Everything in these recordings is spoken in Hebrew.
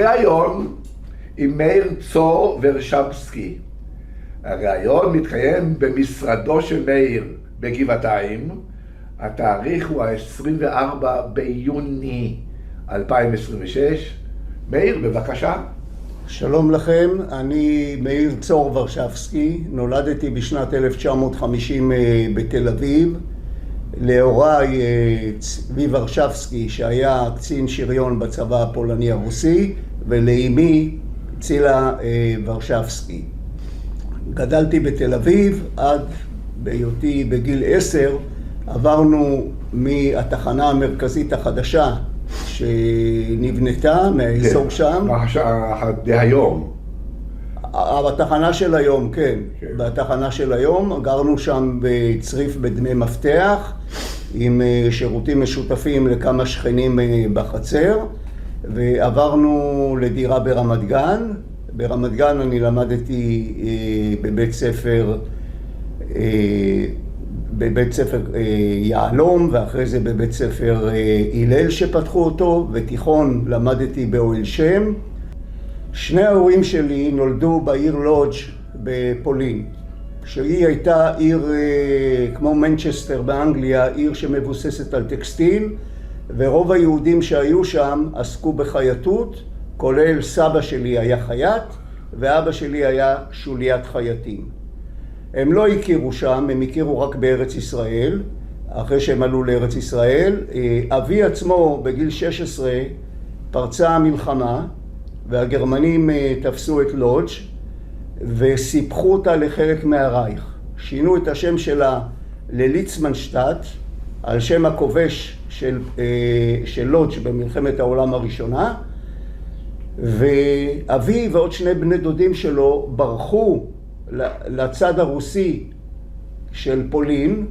ראיון עם מאיר צור ורשבסקי. הראיון מתקיים במשרדו של מאיר בגבעתיים. התאריך הוא ה-24 ביוני 2026. מאיר, בבקשה. שלום לכם, אני מאיר צור ורשבסקי, נולדתי בשנת 1950 בתל אביב. להוריי צבי ורשבסקי שהיה קצין שריון בצבא הפולני הרוסי, ולאמי צילה ורשבסקי. גדלתי בתל אביב עד בהיותי בגיל 10 עברנו מהתחנה המרכזית החדשה שנבנתה מהאזור שם. היום. בתחנה של היום, כן. בתחנה של היום גרנו שם בצריף בדמי מפתח עם שירותים משותפים לכמה שכנים בחצר, ועברנו לדירה ברמת גן. ברמת גן אני למדתי בבית ספר יעלום, ואחרי זה בבית ספר הלל שפתחו אותו, ותיכון למדתי באוהל שם. שני ההורים שלי נולדו בעיר לודג' בפולין, שהיא הייתה עיר כמו מנצ'סטר באנגליה, עיר שמבוססת על טקסטיל, ורוב היהודים שהיו שם עסקו בחייטות, כולל סבא שלי היה חייט, ואבא שלי היה שוליית חייטים. הם לא הכירו שם, הם הכירו רק בארץ ישראל. אחרי שהם עלו לארץ ישראל, אבי עצמו בגיל 16 פרצה המלחמה, והגרמנים תפסו את לודג' וסיפחו אותה לחלק מהרייך. שינו את השם שלה לליצמנשטאט, על שם הכובש של לודג' במלחמת העולם הראשונה, ואבי ועוד שני בני דודים שלו ברחו לצד הרוסי של פולין,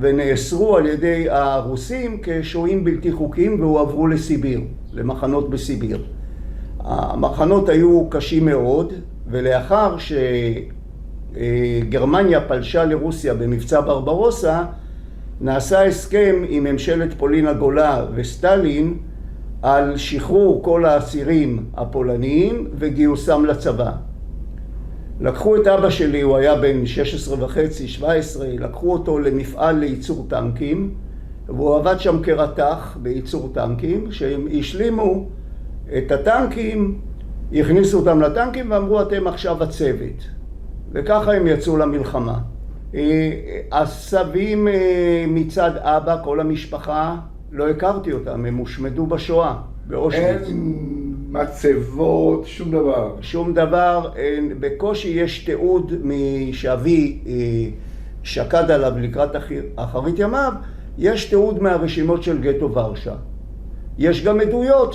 ונאסרו על ידי הרוסים כשוהים בלתי חוקיים, והועברו לסיביר, למחנות בסיביר. המחנות היו קשים מאוד, ולאחר שגרמניה פלשה לרוסיה במבצע ברברוסה, נעשה הסכם עם ממשלת פולין הגולה וסטלין על שחרור כל האסירים הפולניים וגיוסם לצבא. לקחו את אבא שלי, הוא היה בן 16 וחצי, 17, לקחו אותו למפעל לייצור טנקים, והוא עבד שם כרתח בייצור טנקים. שהם השלימו את הטנקים, הכניסו אותם לטנקים ואמרו, אתם עכשיו הצוות. וככה הם יצאו למלחמה. הסבים מצד אבא, כל המשפחה, לא הכרתי אותם, הם הושמדו בשואה, באושוויץ. אין מצבות, שום דבר. שום דבר, בקושי יש תיעוד שאבי שקד עליו לקראת אחרית ימיו, יש תיעוד מהרשימות של גטו ורשה. יש גם עדויות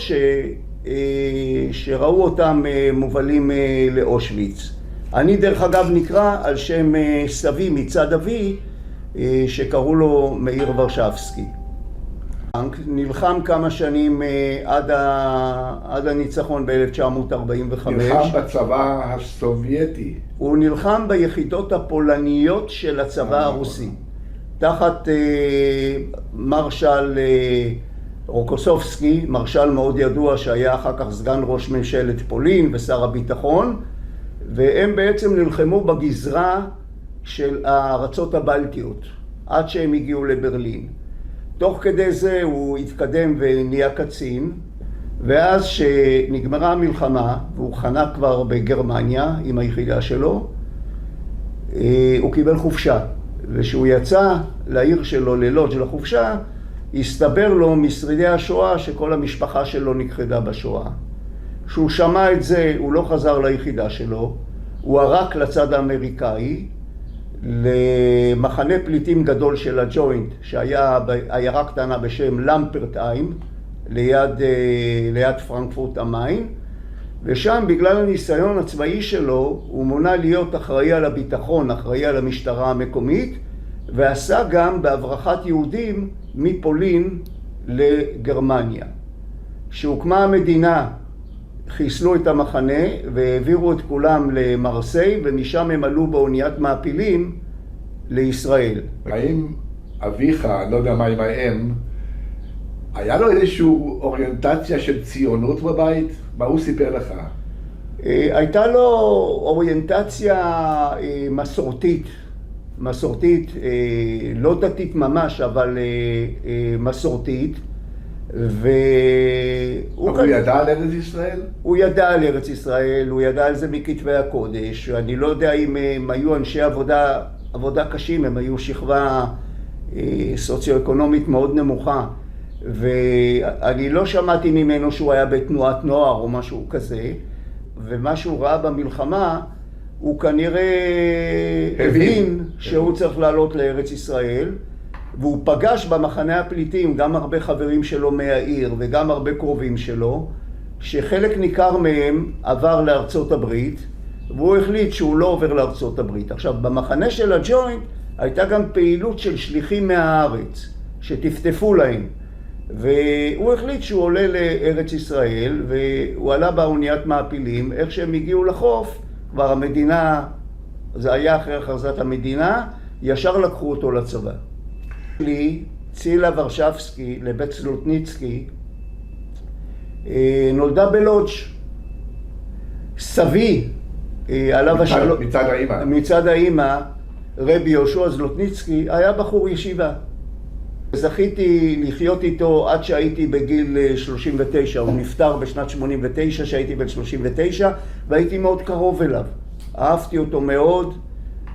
שראו אותם מובלים לאושוויץ. אני דרך אגב נקרא על שם סבי מצד אבי, שקראו לו מאיר ורשבסקי. נלחם כמה שנים עד הניצחון ב-1945. נלחם בצבא הסובייטי. הוא נלחם ביחידות הפולניות של הצבא הרוסי. תחת מרשל רוקוסובסקי, מרשל מאוד ידוע שהיה אחר כך סגן ראש ממשלת פולין ושר הביטחון, והם בעצם נלחמו בגזרה של הארצות הבלטיות, עד שהם הגיעו לברלין. תוך כדי זה הוא התקדם ונהיה קצין, ואז שנגמרה המלחמה, והוא חנה כבר בגרמניה עם היחידה שלו, הוא קיבל חופשה. וכשהוא יצא לעיר שלו, ללודג' לחופשה, הסתבר לו משרידי השואה שכל המשפחה שלו נכחדה בשואה. כשהוא שמע את זה, הוא לא חזר ליחידה שלו, הוא ערק לצד האמריקאי, למחנה פליטים גדול של הג'וינט, שהיה בעיירה קטנה בשם למפרטהיים, ליד פרנקפורט המיין, ושם בגלל הניסיון הצבאי שלו, הוא מונה להיות אחראי על הביטחון, אחראי על המשטרה המקומית, ועשה גם בהברחת יהודים מפולין לגרמניה. כשהוקמה המדינה, חיסלו את המחנה והעבירו את כולם למרסיי, ומשם הם עלו באוניית מעפילים לישראל. האם אביך, לא יודע מה עם האם, היה לו איזושהי אוריינטציה של ציונות בבית? מה הוא סיפר לך? הייתה לו אוריינטציה מסורתית, לא דתית ממש, אבל מסורתית. הוא ידע על ארץ ישראל? הוא ידע על ארץ ישראל, הוא ידע על זה מכתבי הקודש. אני לא יודע אם הם היו אנשי עבודה קשים, הם היו שכבה סוציו-אקונומית מאוד נמוכה. ואני לא שמעתי ממנו שהוא היה בתנועת נוער או משהו כזה. ומה שהוא ראה במלחמה, הוא כנראה הבין שהוא צריך לעלות לארץ ישראל. והוא פגש במחנה הפליטים גם הרבה חברים שלו מהעיר וגם הרבה קרובים שלו, שחלק ניכר מהם עבר לארצות הברית, והוא החליט שהוא לא עובר לארצות הברית. עכשיו, במחנה של הג'וינט הייתה גם פעילות של שליחים מהארץ, שטפטפו להם. והוא החליט שהוא עולה לארץ ישראל, והוא עלה באוניית מעפילים. איך שהם הגיעו לחוף, כבר המדינה, זה היה אחרי הכרזת המדינה, ישר לקחו אותו לצבא. צילה ורשבסקי לבית סלוטניצקי נולדה בלודג'. סבי, עליו השלום, מצד האמא, רבי יהושע זלוטניצקי, היה בחור ישיבה. זכיתי לחיות איתו עד שהייתי בגיל 39, הוא נפטר בשנת 89, שהייתי בן 39, והייתי מאוד קרוב אליו. אהבתי אותו מאוד.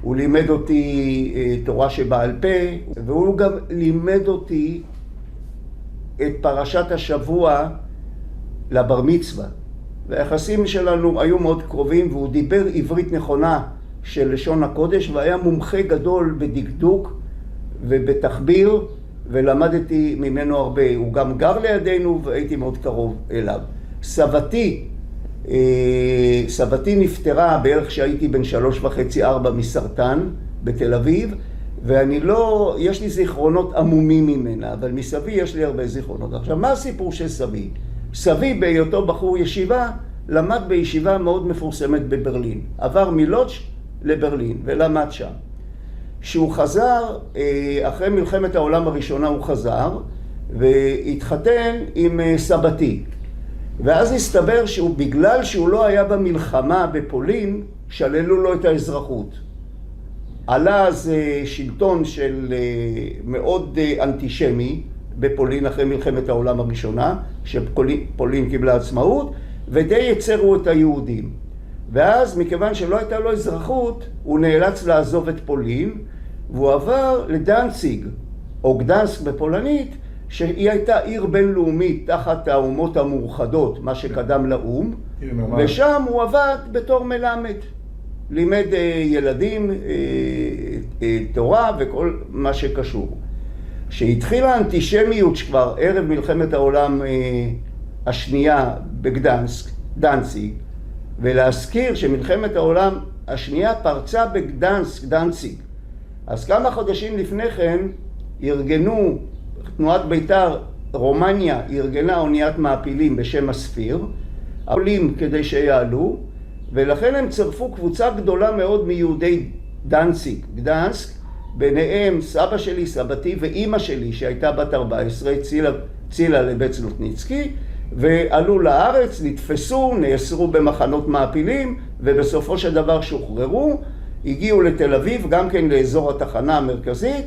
הוא לימד אותי תורה שבעל פה, והוא גם לימד אותי את פרשת השבוע לבר מצווה. והיחסים שלנו היו מאוד קרובים, והוא דיבר עברית נכונה של לשון הקודש, והיה מומחה גדול בדקדוק ובתחביר, ולמדתי ממנו הרבה. הוא גם גר לידינו והייתי מאוד קרוב אליו. סבתי נפטרה בערך שהייתי בן 3.5-4 מסרטן בתל אביב, ואני לא, יש לי זיכרונות עמומים ממנה, אבל מסבי יש לי הרבה זיכרונות. עכשיו, מה הסיפור של סבי? סבי בהיותו בחור ישיבה, למד בישיבה מאוד מפורסמת בברלין. עבר מלודג' לברלין ולמד שם. כשהוא חזר, אחרי מלחמת העולם הראשונה הוא חזר, והתחתן עם סבתי. ואז הסתבר בגלל שהוא לא היה במלחמה בפולין, שללו לו את האזרחות. עלה אז שלטון של מאוד אנטישמי בפולין אחרי מלחמת העולם הראשונה, שפולין קיבלה עצמאות, ודי יצרו את היהודים. ואז מכיוון שלא הייתה לו אזרחות, הוא נאלץ לעזוב את פולין, והוא עבר לדנציג, או גדנסק בפולנית, שהיא הייתה עיר בינלאומית תחת האומות המאוחדות, מה שקדם לאום, ושם הוא עבד בתור מלמד. לימד ילדים תורה וכל מה שקשור. כשהתחילה האנטישמיות כבר ערב מלחמת העולם השנייה בגדנסק, דנציג, ולהזכיר שמלחמת העולם השנייה פרצה בגדנסק, דנציג. אז כמה חודשים לפני כן ארגנו, תנועת בית"ר רומניה ארגנה אוניית מעפילים בשם הספיר, עולים כדי שיעלו, ולכן הם צרפו קבוצה גדולה מאוד מיהודי דנציג, גדנסק, ביניהם סבא שלי, סבתי ואימא שלי שהייתה בת 14, צילה לבית סלוטניצקי, ועלו לארץ, נתפסו, נאסרו במחנות מעפילים, ובסופו של דבר שוחררו, הגיעו לתל אביב, גם כן לאזור התחנה המרכזית,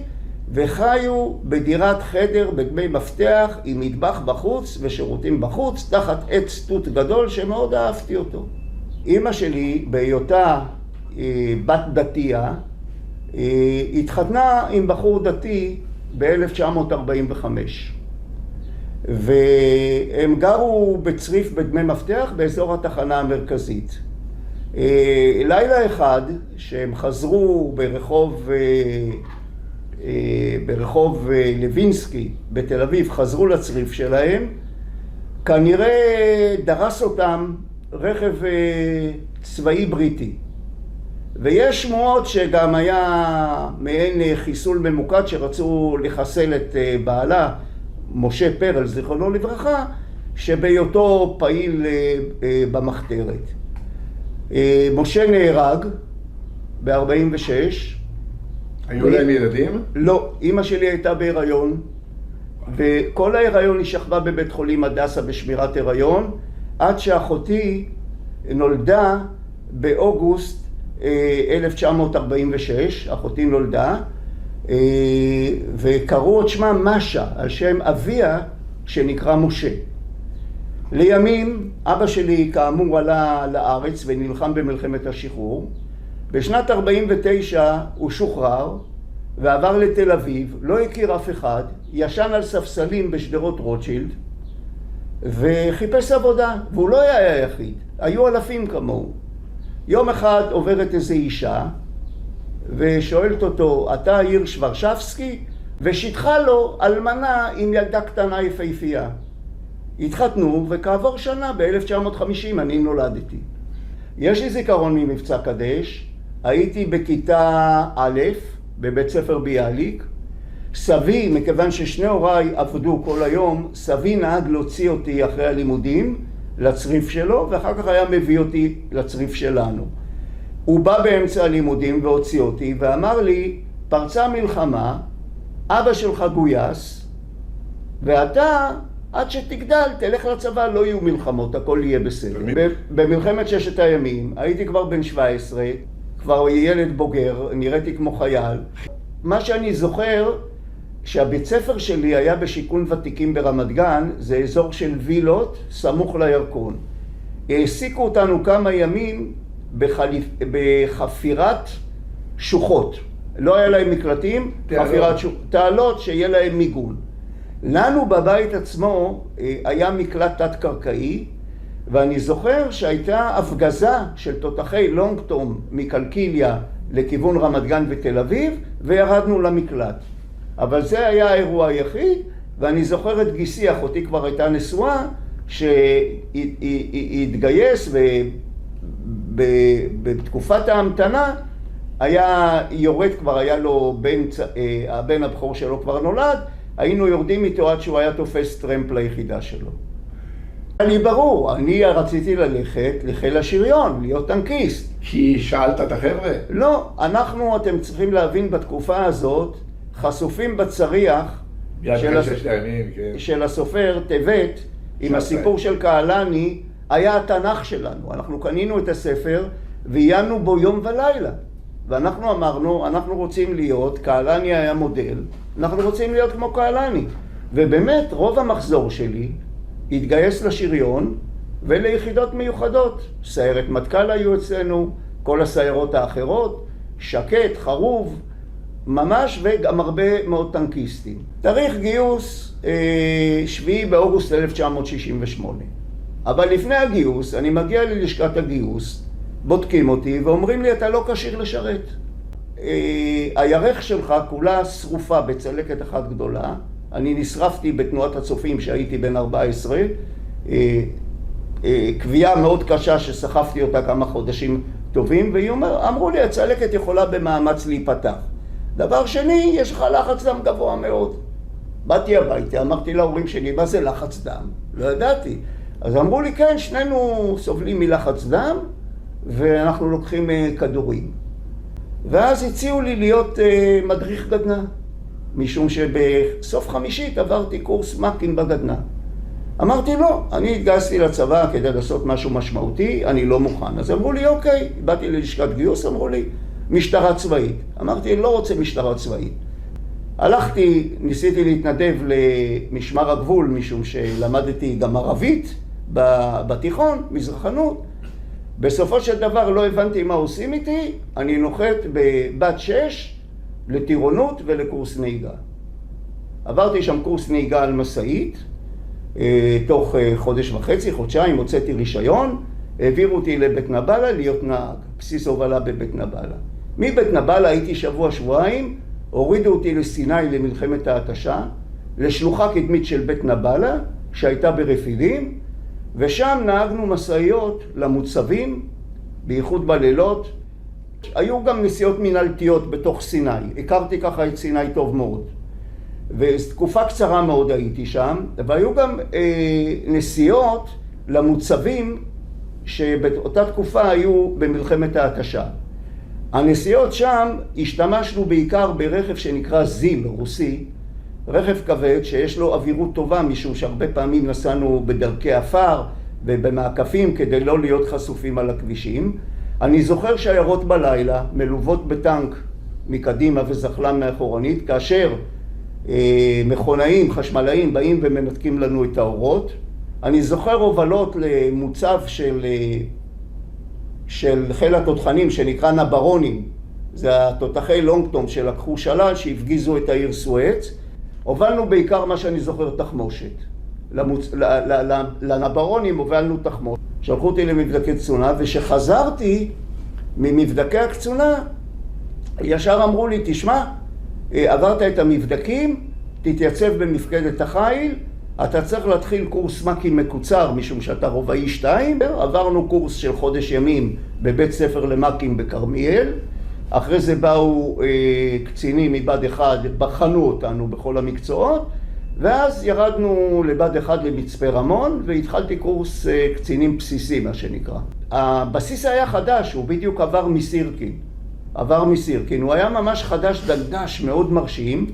וחיו בדירת חדר בדמי מפתח עם מטבח בחוץ ושירותים בחוץ, תחת עץ תות גדול שמאוד אהבתי אותו. אמא שלי, בהיותה בת דתייה, התחתנה עם בחור דתי ב-1945. והם גרו בצריף בדמי מפתח באזור התחנה המרכזית. לילה אחד שהם חזרו ברחוב לוינסקי בתל אביב, חזרו לצריף שלהם, כנראה דרס אותם רכב צבאי בריטי. ויש שמועות שגם היה מעין חיסול ממוקד שרצו לחסל את בעלה, משה פרל, זיכרונו לברכה, שבהיותו פעיל במחתרת. משה נהרג ב-46. היו להם ילדים? לא, אמא שלי הייתה בהיריון. וכל ההיריון היא שכבה בבית חולים הדסה בשמירת הריון, עד שאחותי נולדה באוגוסט 1946, אחותי נולדה, וקראו את שמה משה, על שם אביה שנקרא משה. לימים, אבא שלי כאמור עלה לארץ ונלחם במלחמת השחרור. בשנת 49 הוא שוחרר ועבר לתל אביב, לא הכיר אף אחד, ישן על ספסלים בשדרות רוטשילד וחיפש עבודה, והוא לא היה היחיד, היו אלפים כמוהו. יום אחד עוברת איזו אישה ושואלת אותו, אתה הירש ורשבסקי? ושיתחה לו אלמנה עם ילדה קטנה יפהפייה. התחתנו, וכעבור שנה, ב-1950, אני נולדתי. יש לי זיכרון ממבצע קדש, הייתי בכיתה א' בבית ספר ביאליק. סבי, מכיוון ששני הוריי עבדו כל היום, סבי נהג להוציא אותי אחרי הלימודים לצריף שלו, ואחר כך היה מביא אותי לצריף שלנו. הוא בא באמצע הלימודים והוציא אותי, ואמר לי, פרצה מלחמה, אבא שלך גויס, ואתה, עד שתגדל, תלך לצבא, לא יהיו מלחמות, הכל יהיה בסדר. במלחמת ששת הימים, הייתי כבר בן 17, כבר ילד בוגר, נראיתי כמו חייל. מה שאני זוכר, שהבית ספר שלי היה בשיכון ותיקים ברמת גן, זה אזור של וילות, סמוך לירקון. העסיקו אותנו כמה ימים בחפירת שוחות. לא היה להם מקלטים, חפירת שוחות, תעלות שיהיה להם מיגון. לנו בבית עצמו היה מקלט תת-קרקעי, ואני זוכר שהייתה הפגזה של תותחי לונגטום מקלקיליה לכיוון רמת גן ותל אביב, וירדנו למקלט. אבל זה היה האירוע היחיד, ואני זוכר את גיסי, אחותי כבר הייתה נשואה, שהתגייס ובתקופת ההמתנה היה יורד, כבר היה לו הבן הבכור שלו כבר נולד, היינו יורדים איתו עד שהוא היה תופס טרמפ ליחידה שלו. אני ברור, אני רציתי ללכת לחיל השריון, להיות טנקיסט. כי שאלת את החבר'ה? לא, אנחנו, אתם צריכים להבין, בתקופה הזאת, חשופים בצריח של הסופר טבת, עם הסיפור של קהלני, היה התנ"ך שלנו. אנחנו קנינו את הספר ועיינו בו יום ולילה. ואנחנו אמרנו, אנחנו רוצים להיות, קהלני היה מודל, אנחנו רוצים להיות כמו קהלני. ובאמת, רוב המחזור שלי התגייס לשריון וליחידות מיוחדות. סיירת מטכ"ל היו אצלנו, כל הסיירות האחרות, שקט, חרוב, ממש, וגם הרבה מאוד טנקיסטים. תאריך גיוס 7 באוגוסט 1968. אבל לפני הגיוס, אני מגיע ללשכת הגיוס, בודקים אותי ואומרים לי, אתה לא כשיר לשרת. הירך שלך כולה שרופה בצלקת אחת גדולה. אני נשרפתי בתנועת הצופים שהייתי בן 14. קביעה מאוד קשה שסחפתי אותה כמה חודשים טובים, ואמרו לי, הצלקת יכולה במאמץ להיפתח. דבר שני, יש לך לחץ דם גבוה מאוד. באתי הביתה, אמרתי להורים שלי, מה זה לחץ דם? לא ידעתי. אז אמרו לי, כן, שנינו סובלים מלחץ דם, ואנחנו לוקחים כדורים. ואז הציעו לי להיות מדריך גדנ"ע, משום שבסוף חמישית עברתי קורס מ"כים בגדנ"ע. אמרתי, לא, אני התגייסתי לצבא כדי לעשות משהו משמעותי, אני לא מוכן. אז אמרו לי, אוקיי, באתי ללשכת גיוס, אמרו לי, משטרה צבאית. אמרתי, לא רוצה משטרה צבאית. הלכתי, ניסיתי להתנדב למשמר הגבול, משום שלמדתי גם ערבית בתיכון, מזרחנות. בסופו של דבר לא הבנתי מה עושים איתי, אני נוחת בבת 6 לטירונות ולקורס נהיגה. עברתי שם קורס נהיגה על מסעית, תוך חודש וחצי, חודשיים, הוצאתי רישיון, העבירו אותי לבית נבלה להיות נהג, בסיס הובלה בבית נבלה. מבית נבלה הייתי שבוע-שבועיים, הורידו אותי לסיני למלחמת ההתשה, לשלוחה קדמית של בית נבלה, שהייתה ברפידים, ושם נהגנו מסעיות למוצבים, בייחוד בלילות. היו גם נסיעות מנהלתיות בתוך סיני, הכרתי ככה את סיני טוב מאוד. ותקופה קצרה מאוד הייתי שם, והיו גם נסיעות למוצבים שבאותה תקופה היו במלחמת ההתשה. הנסיעות שם השתמשנו בעיקר ברכב שנקרא זיל, רוסי, רכב כבד שיש לו אווירות טובה, משום שהרבה פעמים נסענו בדרכי עפר ובמעקפים כדי לא להיות חשופים על הכבישים. אני זוכר שיירות בלילה מלוות בטנק מקדימה וזחלן מאחורנית, כאשר מכונאים, חשמלאים באים ומנתקים לנו את האורות. אני זוכר הובלות למוצב של חיל התותחנים שנקרא נברונים, זה התותחי לונגטום שלקחו שלל שהפגיזו את העיר סואץ. הובלנו בעיקר מה שאני זוכר תחמושת. לנברונים הובלנו תחמושת. שלחו אותי למבדקי קצונה, ושחזרתי ממבדקי הקצונה, ישר אמרו לי, תשמע, עברת את המבדקים, תתייצב במפקדת החיל, אתה צריך להתחיל קורס מ"כים מקוצר, משום שאתה רובעי 2. עברנו קורס של חודש ימים בבית ספר למ"כים בכרמיאל. אחרי זה באו קצינים מבה"ד 1, בחנו אותנו בכל המקצועות, ואז ירדנו לבה"ד 1 למצפה רמון, והתחלתי קורס קצינים בסיסי, מה שנקרא. הבסיס היה חדש, הוא בדיוק עבר מסירקין. הוא היה ממש חדש, דגדש, מאוד מרשים,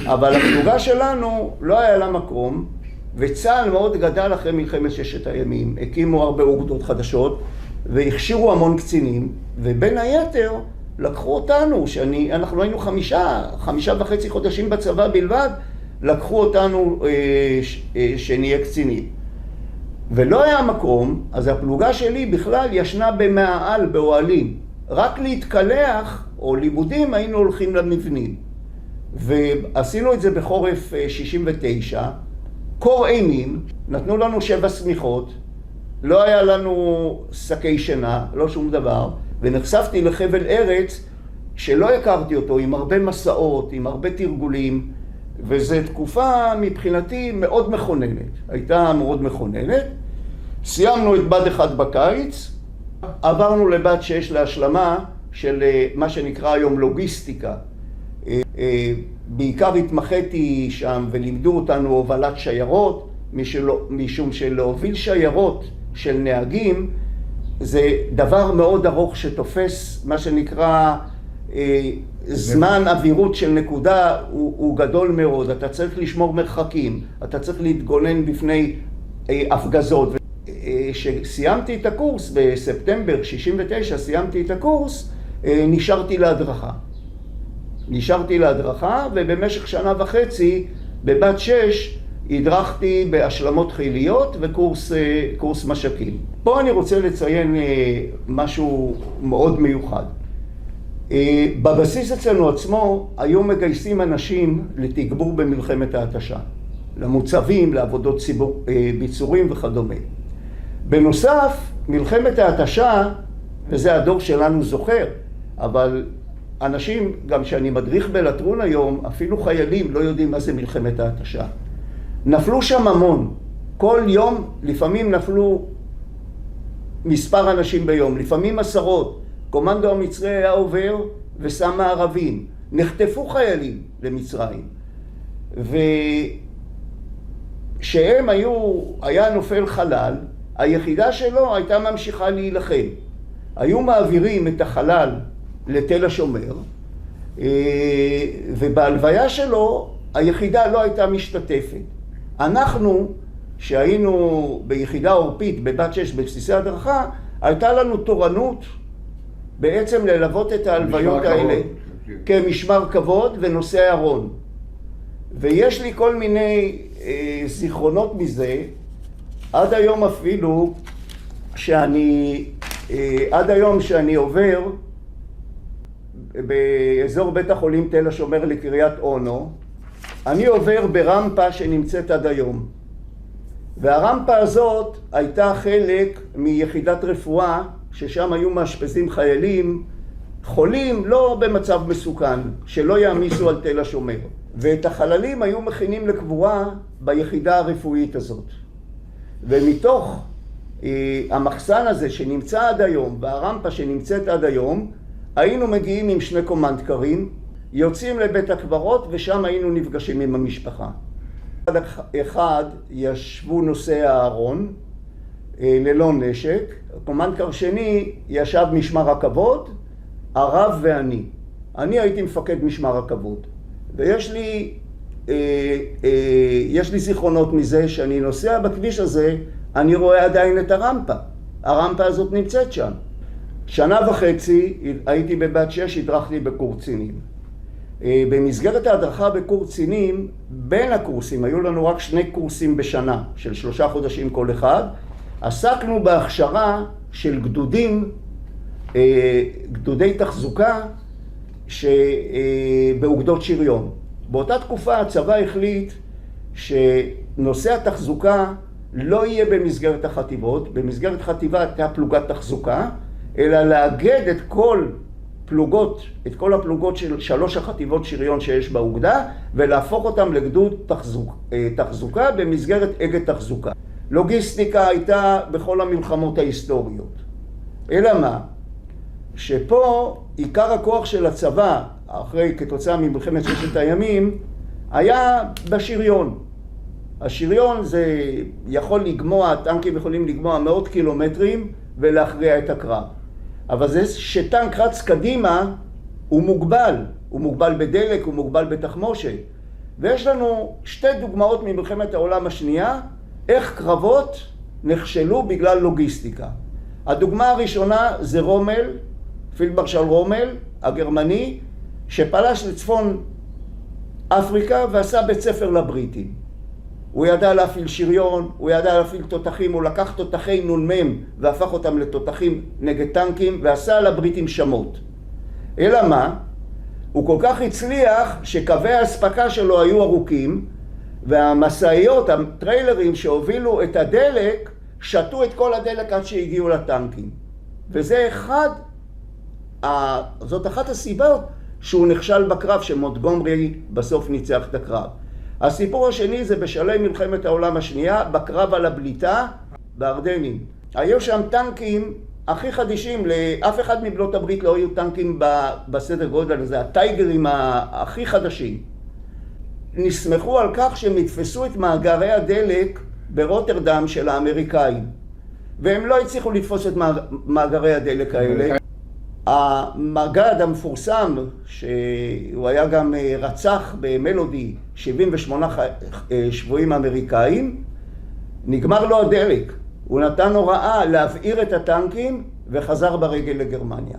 אבל הפלוגה שלנו לא היה לה מקום, וצה"ל מאוד גדל אחרי מלחמת ששת הימים. הקימו הרבה אוגדות חדשות, והכשירו המון קצינים, ובין היתר לקחו אותנו, אנחנו היינו 5.5 חודשים בצבא בלבד, לקחו אותנו שנהיה קצינים. ולא היה מקום, אז הפלוגה שלי בכלל ישנה במאהל, באוהלים. רק להתקלח או לימודים היינו הולכים למבנים. ועשינו את זה בחורף 69, קור אימים, נתנו לנו 7 שמיכות, לא היה לנו שקי שינה, לא שום דבר, ונחשפתי לחבל ארץ שלא הכרתי אותו, עם הרבה מסעות, עם הרבה תרגולים, וזו תקופה מבחינתי מאוד מכוננת, הייתה מאוד מכוננת. סיימנו את בה"ד 1 בקיץ, עברנו לבה"ד 6 להשלמה של מה שנקרא היום לוגיסטיקה. בעיקר התמחיתי שם ולימדו אותנו הובלת שיירות, משום שלהוביל שיירות של נהגים זה דבר מאוד ארוך שתופס מה שנקרא זמן אווירות של נקודה הוא גדול מאוד. אתה צריך לשמור מרחקים, אתה צריך להתגונן בפני הפגזות. כשסיימתי את הקורס בספטמבר 69, סיימתי את הקורס, נשארתי להדרכה, ובמשך 1.5 שנה בבה"ד 6 הדרכתי בהשלמות חיליות וקורס משקים. פה אני רוצה לציין משהו מאוד מיוחד. בבסיס אצלנו עצמו היו מגייסים אנשים לתגבור במלחמת ההתשה, למוצבים, לעבודות ביצורים וכדומה. בנוסף, מלחמת ההתשה, וזה הדור שלנו זוכר, אבל אנשים, גם שאני מדריך בלטרון היום, אפילו חיילים לא יודעים מה זה מלחמת ההתשה. נפלו שם המון. כל יום, לפעמים נפלו מספר אנשים ביום, לפעמים 10. קומנדו המצרי היה עובר ושם מערבים. נחטפו חיילים למצרים. ושהם היה נופל חלל, היחידה שלו הייתה ממשיכה להילחם. היו מעבירים את החלל לתל השומר, ובהלוויה שלו היחידה לא הייתה משתתפת. אנחנו, שהיינו ביחידה עורפית בבה"ד 6 בבסיסי הדרכה, הייתה לנו תורנות בעצם ללוות את ההלוויות האלה כמשמר כבוד ונושא ארון. ויש לי כל מיני זיכרונות מזה, עד היום אפילו עד היום שאני עובר באזור בית החולים תל השומר לקריית אונו, אני עובר ברמפה שנמצאת עד היום. והרמפה הזאת הייתה חלק מיחידת רפואה, ששם היו מאשפזים חיילים, חולים לא במצב מסוכן, שלא יעמיסו על תל השומר. ואת החללים היו מכינים לקבורה ביחידה הרפואית הזאת. ומתוך המחסן הזה שנמצא עד היום, והרמפה שנמצאת עד היום, היינו מגיעים עם 2 קומנדקרים, יוצאים לבית הקברות ושם היינו נפגשים עם המשפחה. אחד ישבו נושאי הארון ללא נשק, קומנדקר שני ישב משמר הכבוד, הרב ואני. אני הייתי מפקד משמר הכבוד. ויש לי יש לי זיכרונות מזה שאני נוסע בכביש הזה, אני רואה עדיין את הרמפה. הרמפה הזאת נמצאת שם. 1.5 שנה הייתי בבת 6, הדרכתי בקורס קצינים. במסגרת ההדרכה בקורס קצינים, בין הקורסים, היו לנו רק 2 קורסים בשנה, של 3 חודשים כל אחד, עסקנו בהכשרה של גדודי תחזוקה באוגדות שריון. באותה תקופה הצבא החליט שנושא התחזוקה לא יהיה במסגרת החטיבות, במסגרת חטיבה הייתה פלוגת תחזוקה, אלא לאגד את כל הפלוגות של 3 החטיבות שריון שיש באוגדה, ולהפוך אותם לגדוד תחזוקה במסגרת אגד תחזוקה. לוגיסטיקה הייתה בכל המלחמות ההיסטוריות. אלא מה? שפה עיקר הכוח של הצבא, כתוצאה ממלחמת 6 הימים, היה בשריון. השריון זה יכול לגמוע, הטנקים יכולים לגמוע מאות קילומטרים ולהכריע את הקרב. אבל זה שטנק רץ קדימה, הוא מוגבל בדלק, הוא מוגבל בתחמושת. ויש לנו 2 דוגמאות ממלחמת העולם השנייה, איך קרבות נכשלו בגלל לוגיסטיקה. הדוגמה הראשונה זה רומל, פילדמרשל רומל, הגרמני, שפלש לצפון אפריקה ועשה בית ספר לבריטים. הוא ידע להפעיל שריון, הוא ידע להפעיל תותחים, הוא לקח תותחי נ"מ והפך אותם לתותחים נגד טנקים ועשה לבריטים שמות. אלא מה? הוא כל כך הצליח שקווי ההספקה שלו היו ארוכים, והמשאיות, הטריילרים שהובילו את הדלק, שתו את כל הדלק עד שהגיעו לטנקים. וזה זאת אחת הסיבות שהוא נכשל בקרב, שמונטגומרי בסוף ניצח את הקרב. הסיפור השני זה בשלהי מלחמת העולם השנייה, בקרב על הבליטה בארדנים. היו שם טנקים הכי חדישים, לאף אחד מבנות הברית לא היו טנקים בסדר גודל הזה, הטייגרים הכי חדשים. נסמכו על כך שהם יתפסו את מאגרי הדלק ברוטרדם של האמריקאים. והם לא הצליחו לתפוס את מאגרי הדלק האלה. המג"ד המפורסם, שהוא היה גם רצח במלודי 78 שבויים אמריקאים, נגמר לו הדלק. הוא נתן הוראה להבעיר את הטנקים וחזר ברגל לגרמניה.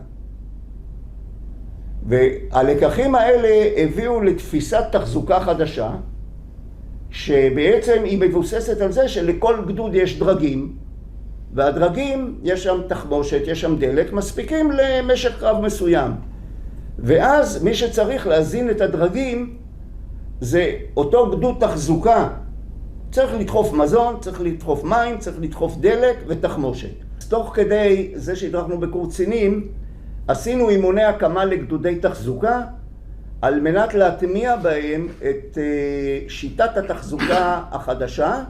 והלקחים האלה הביאו לתפיסת תחזוקה חדשה, שבעצם היא מבוססת על זה שלכל גדוד יש דרגים, והדרגים, יש שם תחמושת, יש שם דלק, מספיקים למשך קרב מסוים. ואז מי שצריך להזין את הדרגים זה אותו גדוד תחזוקה. צריך לדחוף מזון, צריך לדחוף מים, צריך לדחוף דלק ותחמושת. תוך כדי זה שהדרכנו בקורס קצינים, עשינו אימוני הקמה לגדודי תחזוקה, על מנת להטמיע בהם את שיטת התחזוקה החדשה,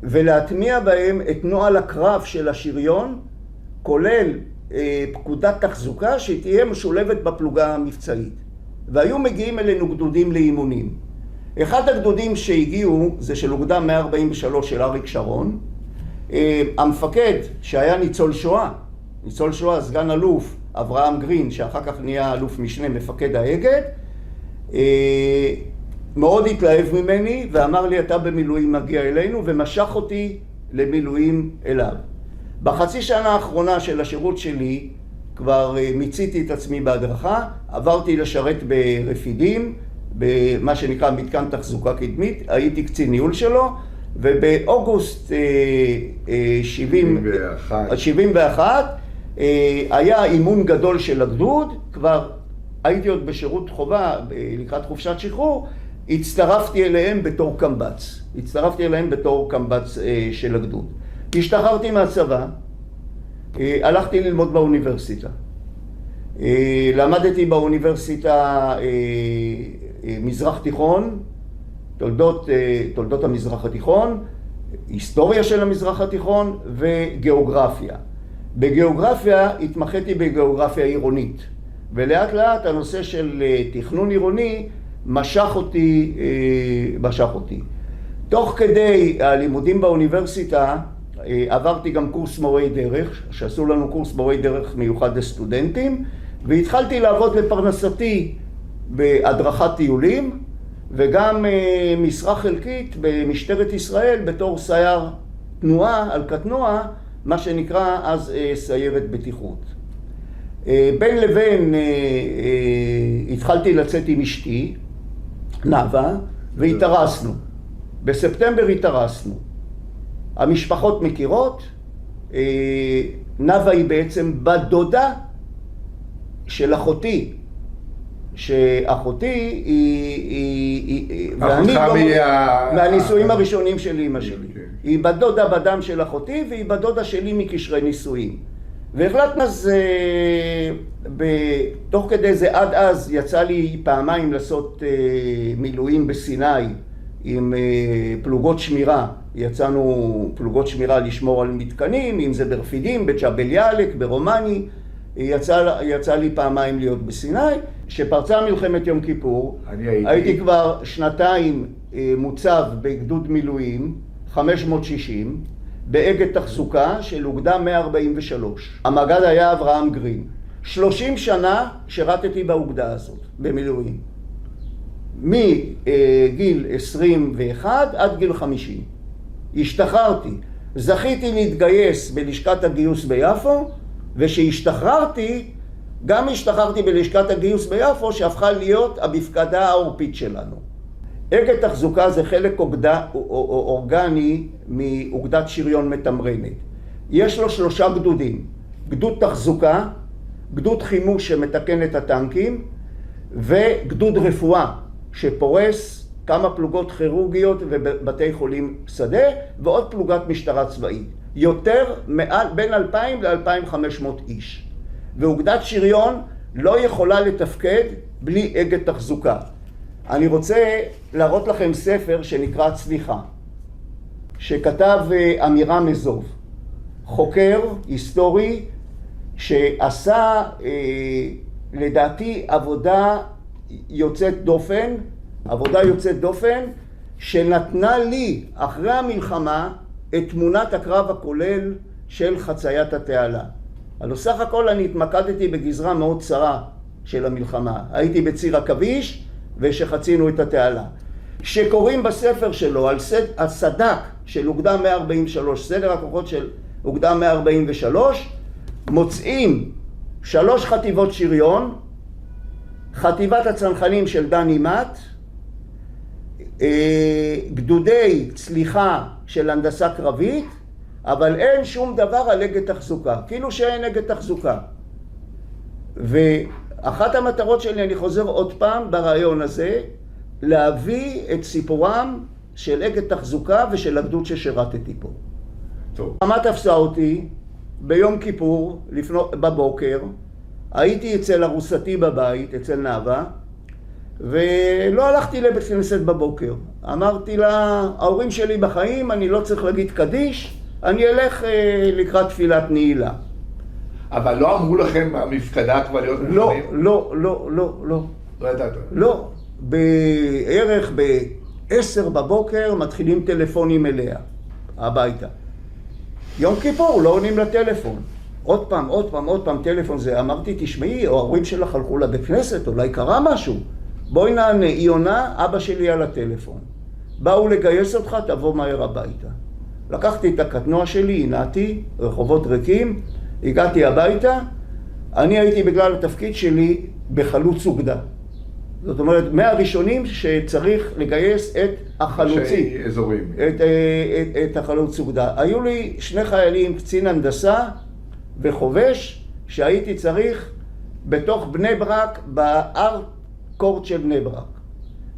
ולהטמיע בהם את נוהל הקרב של השריון, כולל פקודת תחזוקה שתהיה משולבת בפלוגה המבצעית. והיו מגיעים אלינו גדודים לאימונים. אחד הגדודים שהגיעו זה של אוגדה 143 של אריק שרון. המפקד שהיה ניצול שואה, סגן אלוף אברהם גרין, שאחר כך נהיה אלוף משנה מפקד האגד, מאוד התלהב ממני ואמר לי, אתה במילואים מגיע אלינו, ומשך אותי למילואים אליו. בחצי שנה האחרונה של השירות שלי כבר מיציתי את עצמי בהדרכה, עברתי לשרת ברפידים, במה שנקרא מתקן תחזוקה קדמית, הייתי קצין ניהול שלו, ובאוגוסט 71 היה אימון גדול של הגדוד, כבר הייתי עוד בשירות חובה לקראת חופשת שחרור, הצטרפתי אליהם בתור קמב"ץ של הגדוד. השתחררתי מהצבא, הלכתי ללמוד באוניברסיטה. למדתי באוניברסיטה מזרח תיכון, תולדות המזרח התיכון, היסטוריה של המזרח התיכון וגיאוגרפיה. בגיאוגרפיה התמחיתי בגיאוגרפיה עירונית, ולאט לאט הנושא של תכנון עירוני משך אותי. תוך כדי הלימודים באוניברסיטה עברתי גם קורס מורי דרך, שעשו לנו קורס מורי דרך מיוחד לסטודנטים, והתחלתי לעבוד בפרנסתי בהדרכת טיולים, וגם משרה חלקית במשטרת ישראל בתור סייר תנועה על קטנוע, מה שנקרא אז סיירת בטיחות. בין לבין התחלתי לצאת עם אשתי, נאווה, והתארסנו. בספטמבר התארסנו. המשפחות מכירות, נאווה היא בעצם בת דודה של אחותי, שאחותי היא ואני מהנישואים הראשונים של אמא שלי. היא בת דודה בדם של אחותי והיא בת דודה שלי מקשרי נישואים. והחלטנו אז, תוך כדי זה עד אז יצא לי פעמיים לעשות מילואים בסיני עם פלוגות שמירה. יצאנו פלוגות שמירה לשמור על מתקנים, אם זה ברפידים, בג'בל יאלק, ברומני. יצא לי פעמיים להיות בסיני. כשפרצה מלחמת יום כיפור, הייתי כבר שנתיים מוצב בגדוד מילואים, 560, באגד תחזוקה של אוגדה 143. המג"ד היה אברהם גרין. 30 שנה שירתתי באוגדה הזאת, במילואים. מגיל 21 עד גיל 50. השתחררתי. זכיתי להתגייס בלשכת הגיוס ביפו, ושהשתחררתי, גם השתחררתי בלשכת הגיוס ביפו, שהפכה להיות המפקדה העורפית שלנו. אגד תחזוקה זה חלק אורגני מאוגדת שריון מתמרנת. יש לו 3 גדודים. גדוד תחזוקה, גדוד חימוש שמתקן את הטנקים, וגדוד רפואה שפורס כמה פלוגות כירורגיות ובתי חולים שדה, ועוד פלוגת משטרה צבאית. יותר בין 2,000 ל-2,500 איש. ואוגדת שריון לא יכולה לתפקד בלי אגד תחזוקה. אני רוצה להראות לכם ספר שנקרא צליחה, שכתב אמירם מזוב, חוקר היסטורי שעשה לדעתי עבודה יוצאת דופן, שנתנה לי אחרי המלחמה את תמונת הקרב הכולל של חציית התעלה. הלוא סך הכל אני התמקדתי בגזרה מאוד צרה של המלחמה. הייתי בציר עכביש ושחצינו את התעלה. שקוראים בספר שלו על הסד"כ של אוגדה 143, סדר הכוחות של אוגדה 143, מוצאים 3 חטיבות שריון, חטיבת הצנחנים של דני מת, גדודי צליחה של הנדסה קרבית, אבל אין שום דבר על אגד תחזוקה, כאילו שאין אגד תחזוקה. ואחת המטרות שלי, אני חוזר עוד פעם ברעיון הזה, להביא את סיפורם של אגד תחזוקה ושל הגדוד ששירתתי פה. טוב. מה תפסה אותי? ביום כיפור, בבוקר, הייתי אצל ארוסתי בבית, אצל נאווה, ולא הלכתי לבית כנסת בבוקר. אמרתי לה, ההורים שלי בחיים, אני לא צריך להגיד קדיש, אני אלך לקראת תפילת נעילה. אבל לא אמרו לכם המפקדה כבר להיות מוכנים? לא. לא ידעת? לא. בערך ב-10 בבוקר מתחילים טלפונים אליה, הביתה. יום כיפור לא עונים לטלפון. עוד פעם טלפון זה. אמרתי, תשמעי, ההורים שלך הלכו לבית כנסת, אולי קרה משהו. בואי נענה, היא עונה, אבא שלי על הטלפון. באו לגייס אותך, תבוא מהר הביתה. לקחתי את הקטנוע שלי, הנעתי, רחובות ריקים, הגעתי הביתה, אני הייתי בגלל התפקיד שלי בחלוץ אוגדה. זאת אומרת, מהראשונים שצריך לגייס את החלוצי. אזורים. את החלוץ אוגדה. היו לי 2 חיילים, קצין הנדסה וחובש, שהייתי צריך בתוך בני ברק, בארקורט של בני ברק.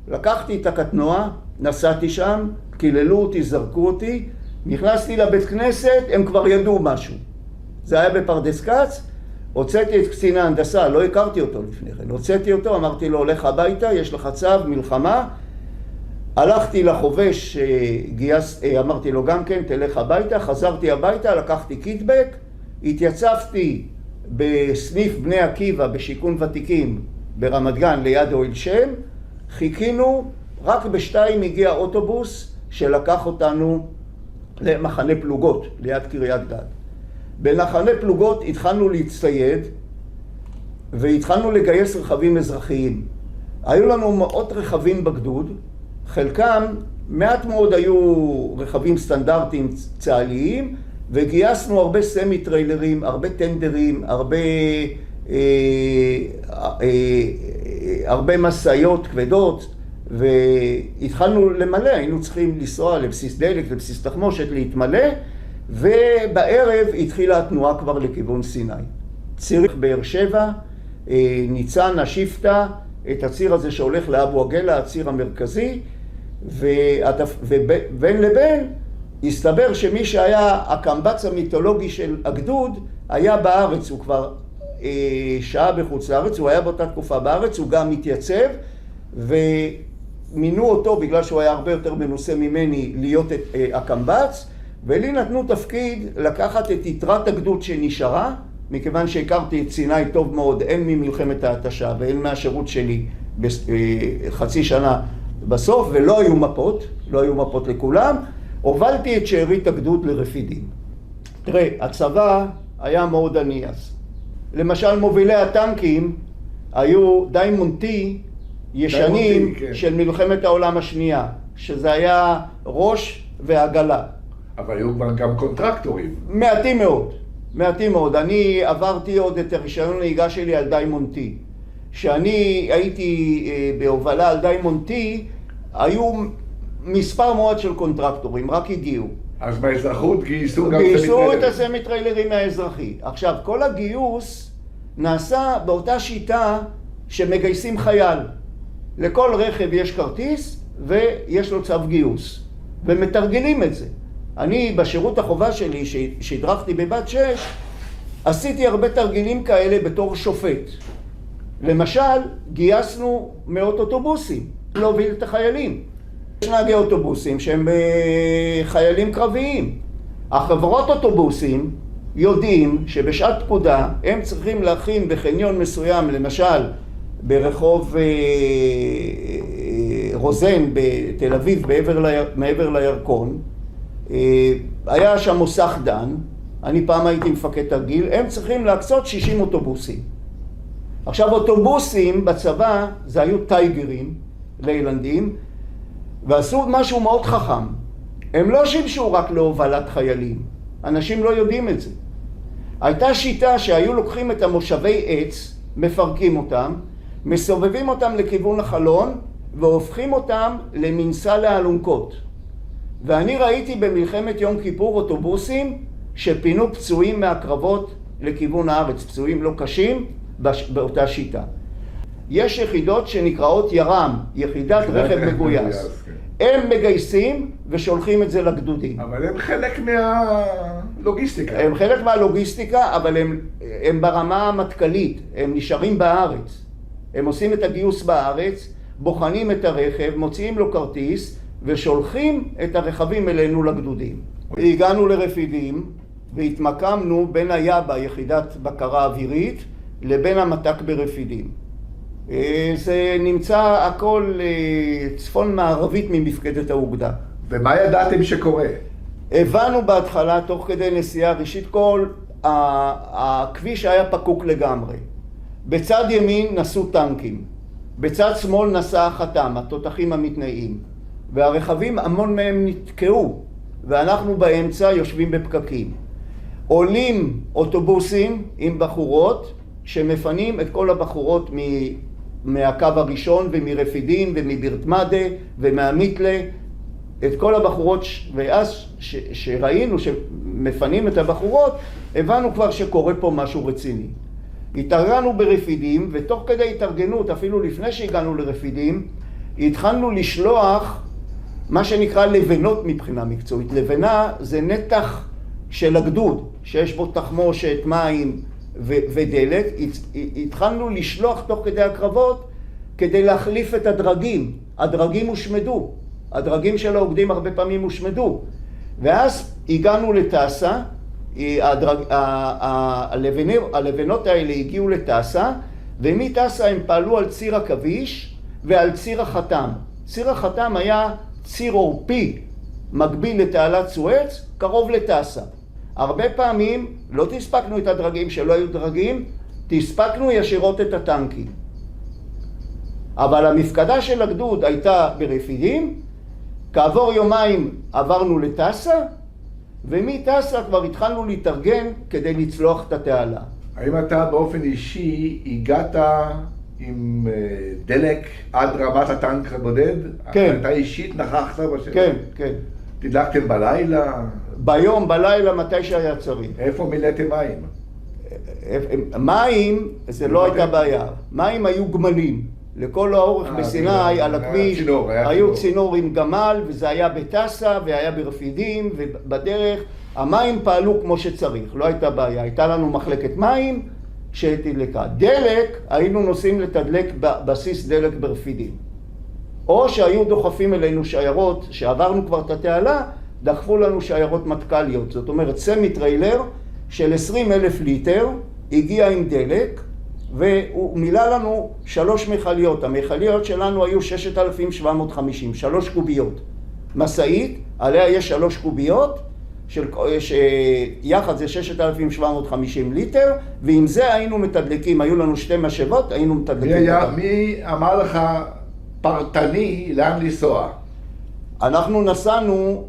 לקחתי את הקטנוע, נסעתי שם, קיללו אותי, זרקו אותי, נכנסתי לבית כנסת, הם כבר ידעו משהו. זה היה בפרדס כץ, הוצאתי את קצין ההנדסה, לא הכרתי אותו לפני כן, הוצאתי אותו, אמרתי לו, הולך הביתה, יש לך צו, מלחמה. הלכתי לחובש, אמרתי לו גם כן, תלך הביתה, חזרתי הביתה, לקחתי קיטבק, התייצבתי בסניף בני עקיבא, בשיכון ותיקים, ברמת גן, ליד אוהל שם, חיכינו, רק ב2 הגיע אוטובוס שלקח אותנו למחנה פלוגות, ליד קריית גת. במחנה פלוגות התחלנו להצטייד, והתחלנו לגייס רכבים אזרחיים. היו לנו מאות רכבים בגדוד, חלקם מעט מאוד היו רכבים סטנדרטיים צה"ליים, וגייסנו הרבה סמי טריילרים, הרבה טנדרים, הרבה מסעיות כבדות, והתחלנו למלא, היינו צריכים לנסוע לבסיס דלק, לבסיס תחמושת, להתמלא, ובערב התחילה התנועה כבר לכיוון סיני. ציר באר שבע, ניצן, השפטה, את הציר הזה שהולך לאבו עגלה, הציר המרכזי, ובין לבין הסתבר שמי שהיה הקמב"ץ המיתולוגי של הגדוד היה בארץ, הוא כבר שעה בחוץ לארץ, הוא היה באותה תקופה בארץ, הוא גם מתייצב, ומינו אותו בגלל שהוא היה הרבה יותר מנוסה ממני להיות הקמב"ץ, ולי נתנו תפקיד לקחת את יתרת הגדוד שנשארה, מכיוון שהכרתי את סיני טוב מאוד, הן ממלחמת ההתשה והן מהשירות שלי בחצי שנה בסוף, ולא היו מפות, לא היו מפות לכולם, הובלתי את שארית הגדוד לרפידים. תראה, הצבא היה מאוד עני אז. למשל, מובילי הטנקים היו דיימונטי ישנים כן. של מלחמת העולם השנייה, שזה היה ראש ועגלה. אבל היו גם קונטרקטורים. מעטים מאוד, מעטים מאוד. אני עברתי עוד את הרישיון הנהיגה שלי על דיימונטי. כשאני הייתי בהובלה על דיימונטי, היו מספר מאוד של קונטרקטורים, רק הגיעו. אז באזרחות גייסו גם גייסו את הסמי-טריילרים מהאזרחי. עכשיו, כל הגיוס נעשה באותה שיטה שמגייסים חייל. לכל רכב יש כרטיס ויש לו צו גיוס. ומתרגלים את זה. אני בשירות החובה שלי, שהדרכתי בבת 6, עשיתי הרבה תרגילים כאלה בתור שופט. למשל, גייסנו מאות אוטובוסים להוביל את החיילים. יש נהגי אוטובוסים שהם חיילים קרביים. החברות אוטובוסים יודעים שבשעת פקודה הם צריכים להכין בחניון מסוים, למשל ברחוב רוזן בתל אביב מעבר לירקון, היה שם מוסך דן, אני פעם הייתי מפקד תרגיל, הם צריכים להקצות 60 אוטובוסים. עכשיו אוטובוסים בצבא זה היו טייגרים לילנדים, ועשו משהו מאוד חכם. הם לא שימשו רק להובלת חיילים, אנשים לא יודעים את זה. הייתה שיטה שהיו לוקחים את המושבי עץ, מפרקים אותם, מסובבים אותם לכיוון החלון, והופכים אותם למנסה לאלונקות. ואני ראיתי במלחמת יום כיפור אוטובוסים שפינו פצועים מהקרבות לכיוון הארץ, פצועים לא קשים, באותה שיטה. יש יחידות שנקראות יר"ם, יחידת רכב מגויס. הם מגייסים ושולחים את זה לגדודים. אבל הם חלק מהלוגיסטיקה. הם חלק מהלוגיסטיקה, אבל הם ברמה המטכ"לית, הם נשארים בארץ. הם עושים את הגיוס בארץ, בוחנים את הרכב, מוציאים לו כרטיס, ושולחים את הרכבים אלינו לגדודים. הגענו לרפידים, והתמקמנו בין היבא, יחידת בקרה אווירית, לבין המתק ברפידים. זה נמצא הכל צפון מערבית ממפקדת האוגדה. ומה ידעתם שקורה? הבנו בהתחלה, תוך כדי נסיעה, ראשית כל, הכביש היה פקוק לגמרי. בצד ימין נסעו טנקים, בצד שמאל נסע החתם, התותחים המתנאים, והרכבים, המון מהם נתקעו, ואנחנו באמצע יושבים בפקקים. עולים אוטובוסים עם בחורות, שמפנים את כל הבחורות מהקו הראשון ומרפידים ומבירתמדה ומהמיתלה, את כל הבחורות, ואז שראינו שמפנים את הבחורות, הבנו כבר שקורה פה משהו רציני. התארגנו ברפידים, ותוך כדי התארגנות, אפילו לפני שהגענו לרפידים, התחלנו לשלוח מה שנקרא לבנות מבחינה מקצועית. לבנה זה נתח של הגדוד, שיש בו תחמושת, מים ודלק. התחלנו לשלוח תוך כדי הקרבות כדי להחליף את הדרגים. הדרגים הושמדו. הדרגים של האוגדים הרבה פעמים הושמדו. ואז הגענו לתעשה, הלבנות האלה הגיעו לתעשה, ומתעשה הם פעלו על ציר הכביש ועל ציר החתם. ציר החתם היה ציר עורפי מקביל לתעלת סואץ, קרוב לתעשה. הרבה פעמים לא תספקנו את הדרגים שלא היו דרגים, תספקנו ישירות את הטנקים. אבל המפקדה של הגדוד הייתה ברפידים, כעבור יומיים עברנו לטסה, ומטסה כבר התחלנו להתארגן כדי לצלוח את התעלה. האם אתה באופן אישי הגעת עם דלק עד רמת הטנק הבודד? כן. אתה אישית נכחת בשטח? כן, כן. תדלקתם בלילה? ביום, בלילה, מתי שהיה צריך. איפה מילאתם מים? מים, זה לא הייתה בעיה. מים היו גמלים. לכל האורך בסיני, על הכביש, היו צינור עם גמל, וזה היה בטסה, והיה ברפידים, ובדרך המים פעלו כמו שצריך, לא הייתה בעיה. הייתה לנו מחלקת מים שתדלקה. דלק, היינו נוסעים לתדלק בסיס דלק ברפידים. או שהיו דוחפים אלינו שיירות, שעברנו כבר את התעלה, דחפו לנו שיירות מטכ"ליות. זאת אומרת, סמי טריילר של 20,000 ליטר, הגיע עם דלק, והוא מילא לנו 3 מכליות. המכליות שלנו היו 6,750, 3 קוביות. מסעית, עליה יש 3 קוביות, שיחד זה 6,750 ליטר, ועם זה היינו מתדלקים, היו לנו 2 משאבות, היינו מתדלקים. מי אמר לך פרטני לאן לנסוע? אנחנו נסענו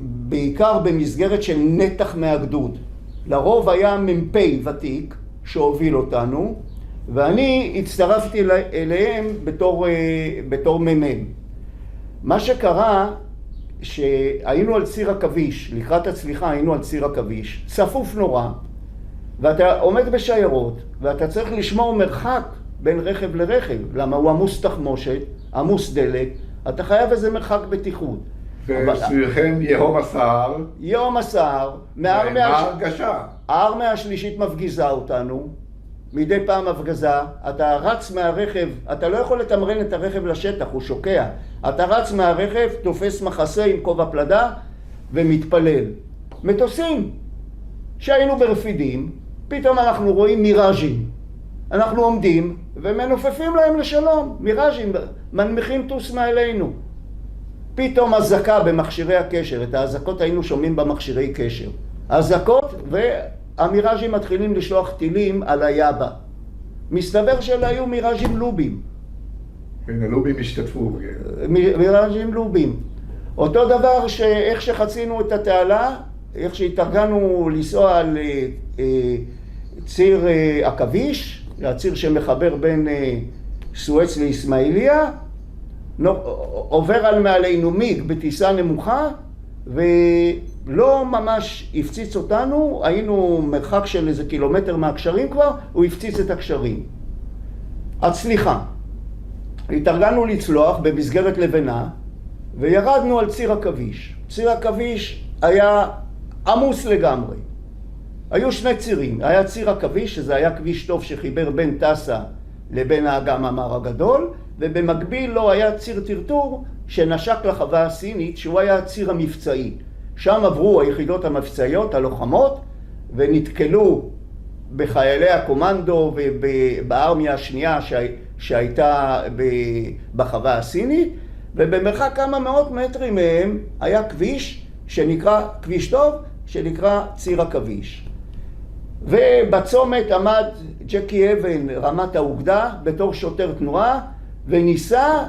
בעיקר במסגרת של נתח מהגדוד. לרוב היה מ"פ ותיק שהוביל אותנו, ואני הצטרפתי אליהם בתור מ"מ. מה שקרה, שהיינו על ציר עכביש, לקראת הצליחה היינו על ציר עכביש, צפוף נורא, ואתה עומד בשיירות, ואתה צריך לשמור מרחק בין רכב לרכב, למה הוא עמוס תחמושת, עמוס דלק, אתה חייב איזה מרחק בטיחות. וסביבכם יהום הסער. יהום הסער. מה ההרגשה? הארמיה השלישית מפגיזה אותנו, מדי פעם הפגזה, אתה רץ מהרכב, אתה לא יכול לתמרן את הרכב לשטח, הוא שוקע. אתה רץ מהרכב, תופס מחסה עם כובע פלדה ומתפלל. מטוסים שהיינו ברפידים, פתאום אנחנו רואים מיראז'ים. אנחנו עומדים ומנופפים להם לשלום, מיראז'ים, מנמיכים טוס מעלינו. פתאום אזעקה במכשירי הקשר, את האזעקות היינו שומעים במכשירי קשר. אזעקות והמיראז'ים מתחילים לשלוח טילים על היאבה. מסתבר שאלה היו מיראז'ים לובים. כן, הלובים השתתפו. מיראז'ים לובים. אותו דבר שאיך שחצינו את התעלה, איך שהתארגנו לנסוע על ציר עכביש, הציר שמחבר בין סואץ לאסמאעיליה, עובר על מעלינו מיג בטיסה נמוכה, ולא ממש הפציץ אותנו, היינו מרחק של איזה קילומטר מהקשרים כבר, הוא הפציץ את הקשרים. הצליחה. התארגנו לצלוח במסגרת לבנה, וירדנו על ציר עכביש. ציר עכביש היה עמוס לגמרי. היו 2 צירים, היה ציר עכביש, שזה היה כביש טוב שחיבר בין טסה לבין האגם המר הגדול, ובמקביל לו היה ציר טרטור שנשק לחווה הסינית, שהוא היה הציר המבצעי. שם עברו היחידות המבצעיות, הלוחמות, ונתקלו בחיילי הקומנדו ובארמיה השנייה שהייתה בחווה הסינית, ובמרחק כמה מאות מטרים מהם היה כביש שנקרא, כביש טוב, שנקרא ציר עכביש. ובצומת עמד ג'קי אבן, רמת האוגדה, בתור שוטר תנועה, וניסה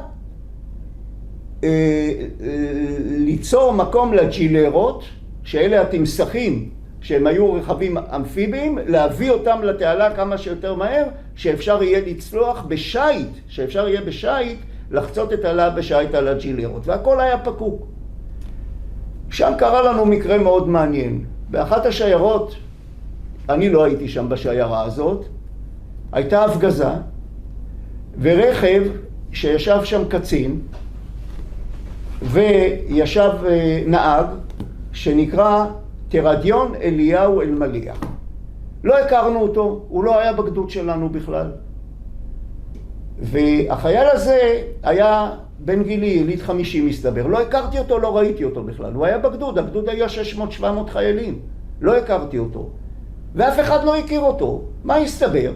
ליצור מקום לג'ילרות, שאלה התמסכים, שהם היו רכבים אמפיביים, להביא אותם לתעלה כמה שיותר מהר, שאפשר יהיה לצלוח בשייט, שאפשר יהיה בשייט, לחצות את התעלה בשייט על הג'ילרות, והכל היה פקוק. שם קרה לנו מקרה מאוד מעניין. באחת השיירות, אני לא הייתי שם בשיירה הזאת, הייתה הפגזה, ורכב שישב שם קצין, וישב נהג, שנקרא תרדיון אליהו אלמליח. לא הכרנו אותו, הוא לא היה בגדוד שלנו בכלל. והחייל הזה היה בן גילי, יליד 50 מסתבר. לא הכרתי אותו, לא ראיתי אותו בכלל. הוא היה בגדוד, הגדוד היה 600-700 חיילים. לא הכרתי אותו. ואף אחד לא הכיר אותו. מה הסתבר?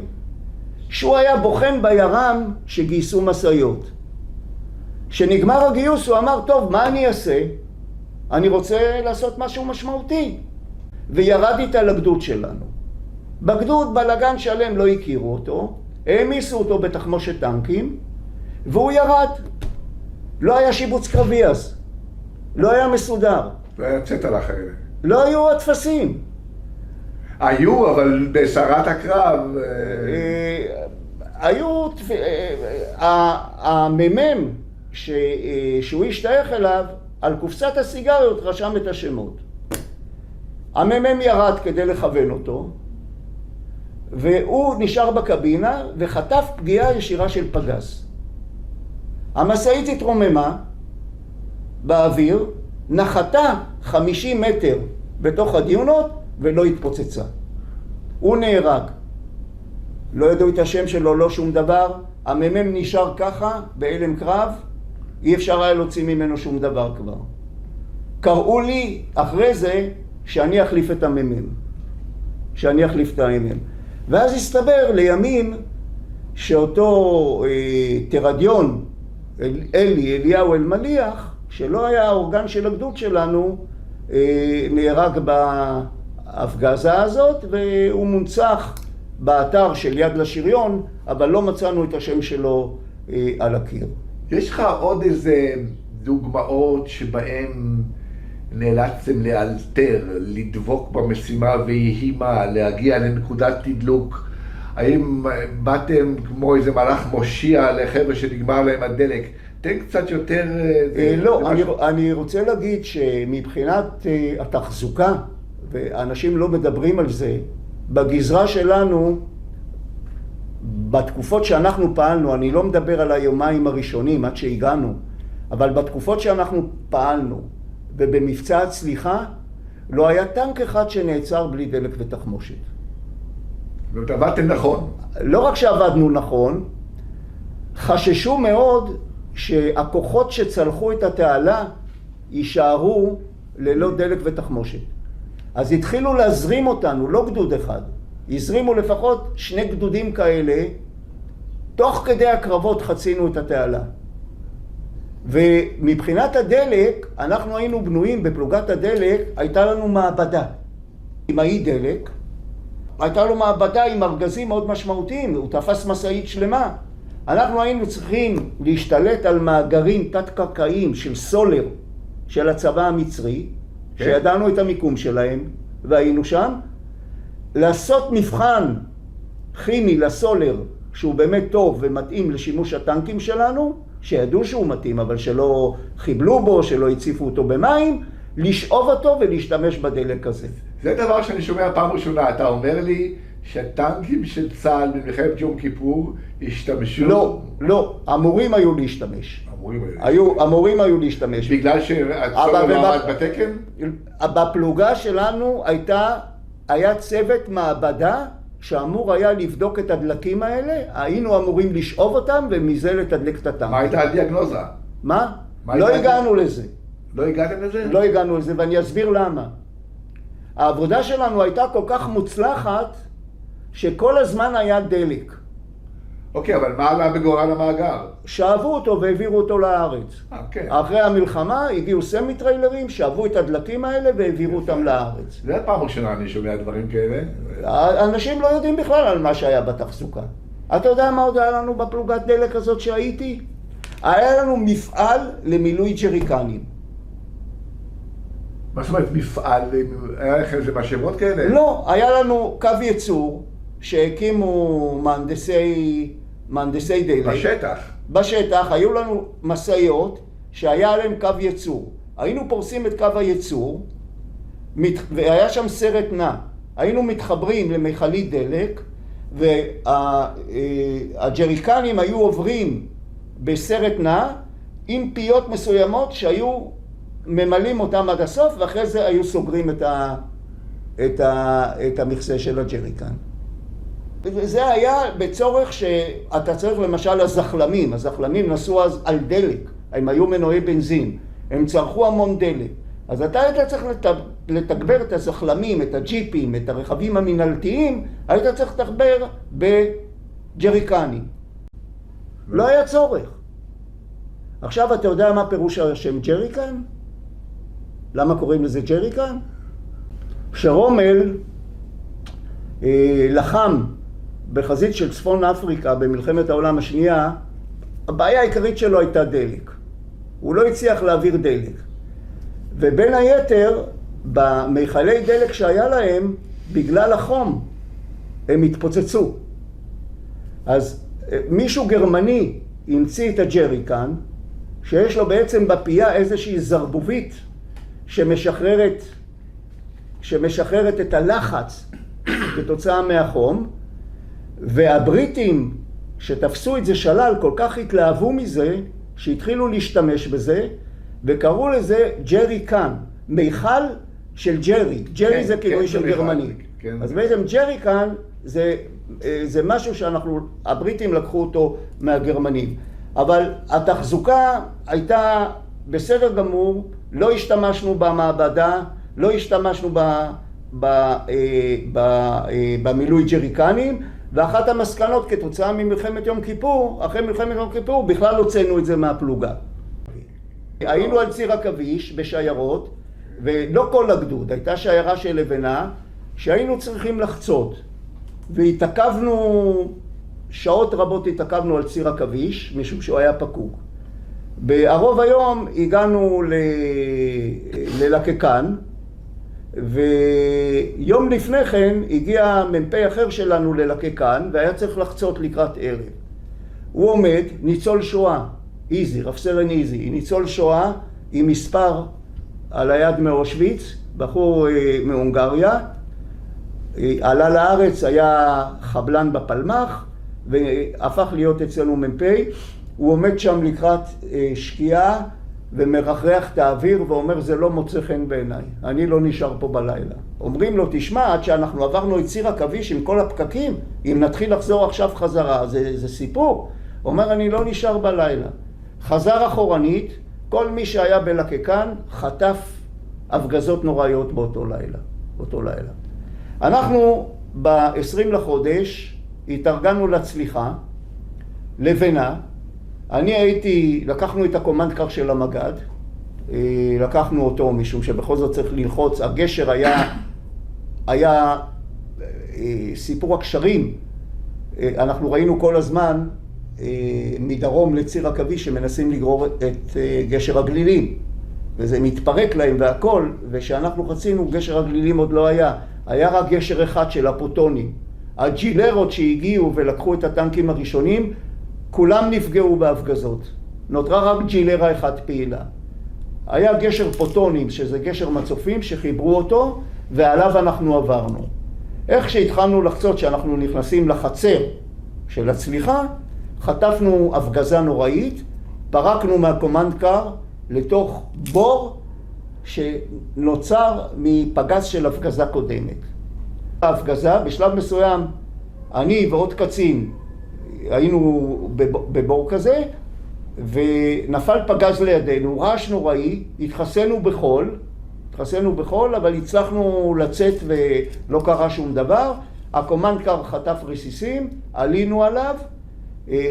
שהוא היה בוחן בירם שגייסו מסעיות. כשנגמר הגיוס הוא אמר, טוב, מה אני אעשה? אני רוצה לעשות משהו משמעותי. וירד איתה לגדוד שלנו. בגדוד בלגן שלם לא הכירו אותו, העמיסו אותו בתחמושת טנקים, והוא ירד. לא היה שיבוץ קרבי אז. לא היה מסודר. לא היה צטלח האלה. לא היו התפסים. היו, אבל בסערת הקרב... היו... הממ"מ שהוא השתייך אליו, על קופסת הסיגריות רשם את השמות. הממ"מ ירד כדי לכוון אותו, והוא נשאר בקבינה וחטף פגיעה ישירה של פגז. המשאית התרוממה באוויר, נחתה 50 מטר בתוך הדיונות ולא התפוצצה. הוא נהרג. לא ידעו את השם שלו, לא שום דבר. הממ"מ נשאר ככה, בהלם קרב, אי אפשר היה להוציא ממנו שום דבר כבר. קראו לי אחרי זה שאני אחליף את הממ"מ. שאני אחליף את הממ"מ. ואז הסתבר לימים שאותו תרדיון, אליהו אלמליח, שלא היה האורגן של הגדוד שלנו, נהרג בהפגזה הזאת, והוא מונצח באתר של יד לשריון, אבל לא מצאנו את השם שלו על הקיר. יש לך עוד איזה דוגמאות שבהן נאלצתם לאלתר, לדבוק במשימה ויהי מה, להגיע לנקודת תדלוק? האם באתם כמו איזה מלאך מושיע לחבר'ה שנגמר להם הדלק? תן קצת יותר... לא, אני רוצה להגיד שמבחינת התחזוקה, ואנשים לא מדברים על זה, בגזרה שלנו, בתקופות שאנחנו פעלנו, אני לא מדבר על היומיים הראשונים עד שהגענו, אבל בתקופות שאנחנו פעלנו, ובמבצע הצליחה, לא היה טנק אחד שנעצר בלי דלק ותחמושת. ועבדתם נכון. לא רק שעבדנו נכון, חששו מאוד שהכוחות שצלחו את התעלה יישארו ללא דלק ותחמושת. אז התחילו להזרים אותנו, לא גדוד אחד, הזרימו לפחות 2 גדודים כאלה, תוך כדי הקרבות חצינו את התעלה. ומבחינת הדלק, אנחנו היינו בנויים בפלוגת הדלק, הייתה לנו מעבדה עם האי דלק, הייתה לו מעבדה עם ארגזים מאוד משמעותיים, הוא תפס משאית שלמה. אנחנו היינו צריכים להשתלט על מאגרים תת-קרקעיים של סולר של הצבא המצרי, שידענו את המיקום שלהם והיינו שם, לעשות מבחן כימי לסולר שהוא באמת טוב ומתאים לשימוש הטנקים שלנו, שידעו שהוא מתאים אבל שלא חיבלו בו, שלא הציפו אותו במים, לשאוב אותו ולהשתמש בדלק הזה. זה דבר שאני שומע פעם ראשונה, אתה אומר לי שהטנקים של צה"ל במלחמת יום כיפור השתמשו... לא, אמורים היו להשתמש. אמורים היו להשתמש. בגלל שהצולר לא עמד בתקן? בפלוגה שלנו היה צוות מעבדה שאמור היה לבדוק את הדלקים האלה, היינו אמורים לשאוב אותם ומזה לתדלק את הטנק. מה הייתה הדיאגנוזה? מה? לא הגענו לזה. לא הגעתם לזה? לא הגענו לזה, ואני אסביר למה. העבודה שלנו הייתה כל כך מוצלחת, שכל הזמן היה דלק. אוקיי, אבל מה עלה בגורל המאגר? שאבו אותו והעבירו אותו לארץ. כן. אחרי המלחמה הגיעו סמי-טריילרים, שאבו את הדלקים האלה והעבירו אותם לארץ. זה הפעם ראשונה אני שומע דברים כאלה. אנשים לא יודעים בכלל על מה שהיה בתחזוקה. אתה יודע מה עוד היה לנו בפלוגת דלק הזאת שהייתי? היה לנו מפעל למילוי ג'ריקנים. מה זאת אומרת מפעל? היה לכם איזה משאבות כאלה? לא, היה לנו קו ייצור שהקימו מהנדסי דלק. בשטח? בשטח, היו לנו מסעיות שהיה עליהם קו ייצור. היינו פורסים את קו הייצור, והיה שם סרט נע. היינו מתחברים למכלית דלק, והג'ריקנים היו עוברים בסרט נע עם פיות מסוימות שהיו ממלאים אותם עד הסוף, ואחרי זה היו סוגרים את המכסה של הג'ריקן. וזה היה בצורך שאתה צריך למשל הזחלמים. הזחלמים נסעו אז על דלק, הם היו מנועי בנזין, הם צרכו המון דלק. אז אתה היית צריך לתגבר את הזחלמים, את הג'יפים, את הרכבים המנהלתיים, היית צריך לתגבר בג'ריקנים. לא היה צורך. עכשיו אתה יודע מה פירוש השם ג'ריקן? למה קוראים לזה ג'ריקן? שרומל לחם בחזית של צפון אפריקה במלחמת העולם השנייה, הבעיה העיקרית שלו הייתה דלק. הוא לא הצליח להעביר דלק. ובין היתר, במיכלי דלק שהיה להם, בגלל החום, הם התפוצצו. אז מישהו גרמני המציא את הג'ריקן, שיש לו בעצם בפייה איזושהי זרבובית שמשחררת את הלחץ כתוצאה מהחום, והבריטים שתפסו את זה שלל כל כך התלהבו מזה, שהתחילו להשתמש בזה, וקראו לזה ג'ריקן, מיכל של ג'רי. ג'רי זה כינוי של גרמני. אז בעצם ג'ריקן זה משהו הבריטים לקחו אותו מהגרמנים. אבל התחזוקה הייתה בסדר גמור, לא השתמשנו במעבדה, לא השתמשנו במילוי ג'ריקנים, ואחת המסקנות כתוצאה ממלחמת יום כיפור, אחרי מלחמת יום כיפור, בכלל הוצאנו את זה מהפלוגה. היינו על ציר עכביש בשיירות, ולא כל הגדוד, הייתה שיירה של לבנה, שהיינו צריכים לחצות. והתעכבנו, שעות רבות התעכבנו על ציר עכביש, משום שהוא היה פקוק. בערוב היום הגענו ללקקן, ויום לפני כן הגיע מ"פ אחר שלנו ללקקן, והיה צריך לחצות לקראת ערב. הוא עומד, ניצול שואה, איזי, רב סרן איזי, ניצול שואה עם מספר על היד מאושוויץ, בחור מהונגריה, עלה לארץ, היה חבלן בפלמ"ח, והפך להיות אצלנו מ"פ. הוא עומד שם לקראת שקיעה, ומרחרח את האוויר ואומר, זה לא מוצא חן בעיניי, אני לא נשאר פה בלילה. אומרים לו, תשמע, עד שאנחנו עברנו את ציר עכביש עם כל הפקקים, אם נתחיל לחזור עכשיו חזרה, זה סיפור. אומר, אני לא נשאר בלילה. חזר אחורנית, כל מי שהיה בלקקן חטף הפגזות נוראיות באותו לילה. אנחנו ב-20 לחודש התארגנו לצליחה, לבנה. לקחנו את הקומנדקר של המג"ד, לקחנו אותו משום שבכל זאת צריך ללחוץ, הגשר היה סיפור הקשרים, אנחנו ראינו כל הזמן מדרום לציר עכביש שמנסים לגרור את גשר הגלילים, וזה מתפרק להם והכל, ושאנחנו חצינו גשר הגלילים עוד לא היה רק גשר אחד של הפוטונים. הג'ילרות שהגיעו ולקחו את הטנקים הראשונים, כולם נפגעו בהפגזות. נותרה רק ג'ילרה אחת פעילה. היה גשר פוטונים, שזה גשר מצופים, שחיברו אותו, ועליו אנחנו עברנו. איך שהתחלנו לחצות שאנחנו נכנסים לחצר של הצליחה, חטפנו הפגזה נוראית, פרקנו מהקומנדקר לתוך בור שנוצר מפגז של הפגזה קודמת. ההפגזה, בשלב מסוים, אני ועוד קצין, היינו בבור כזה, ונפל פגז לידינו, רעש נוראי, התחסנו בחול, אבל הצלחנו לצאת ולא קרה שום דבר. הקומנדקר חטף רסיסים, עלינו עליו,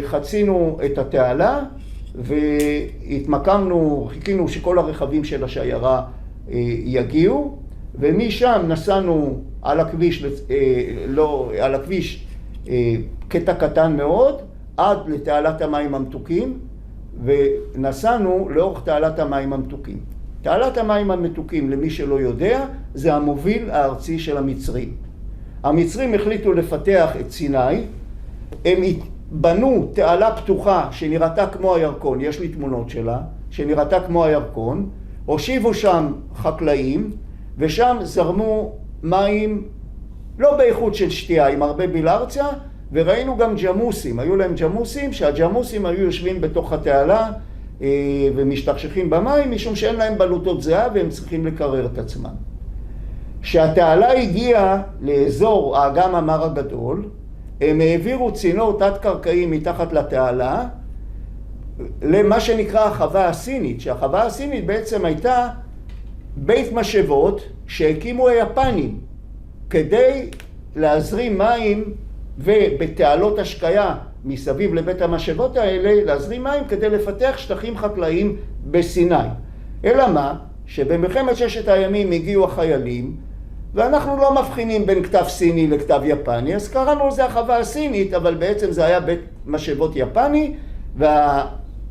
חצינו את התעלה, והתמקמנו, חיכינו שכל הרכבים של השיירה יגיעו, ומשם נסענו על הכביש, קטע קטן מאוד, עד לתעלת המים המתוקים, ונסענו לאורך תעלת המים המתוקים. תעלת המים המתוקים, למי שלא יודע, זה המוביל הארצי של המצרים. המצרים החליטו לפתח את סיני, הם בנו תעלה פתוחה שנראתה כמו הירקון, יש לי תמונות שלה, שנראתה כמו הירקון, הושיבו שם חקלאים, ושם זרמו מים לא באיכות של שתייה, עם הרבה בילרציה, וראינו גם ג'מוסים, היו להם ג'מוסים, שהג'מוסים היו יושבים בתוך התעלה ומשתכשכים במים, משום שאין להם בלוטות זהה והם צריכים לקרר את עצמם. כשהתעלה הגיעה לאזור האגם המר הגדול, הם העבירו צינור תת-קרקעי מתחת לתעלה, למה שנקרא החווה הסינית, שהחווה הסינית בעצם הייתה בית משאבות שהקימו היפנים, כדי להזרים מים ובתעלות השקיה מסביב לבית המשאבות האלה, להזרים מים כדי לפתח שטחים חקלאיים בסיני. אלא מה? שבמלחמת ששת הימים הגיעו החיילים, ואנחנו לא מבחינים בין כתב סיני לכתב יפני, אז קראנו לזה החווה הסינית, אבל בעצם זה היה בית משאבות יפני,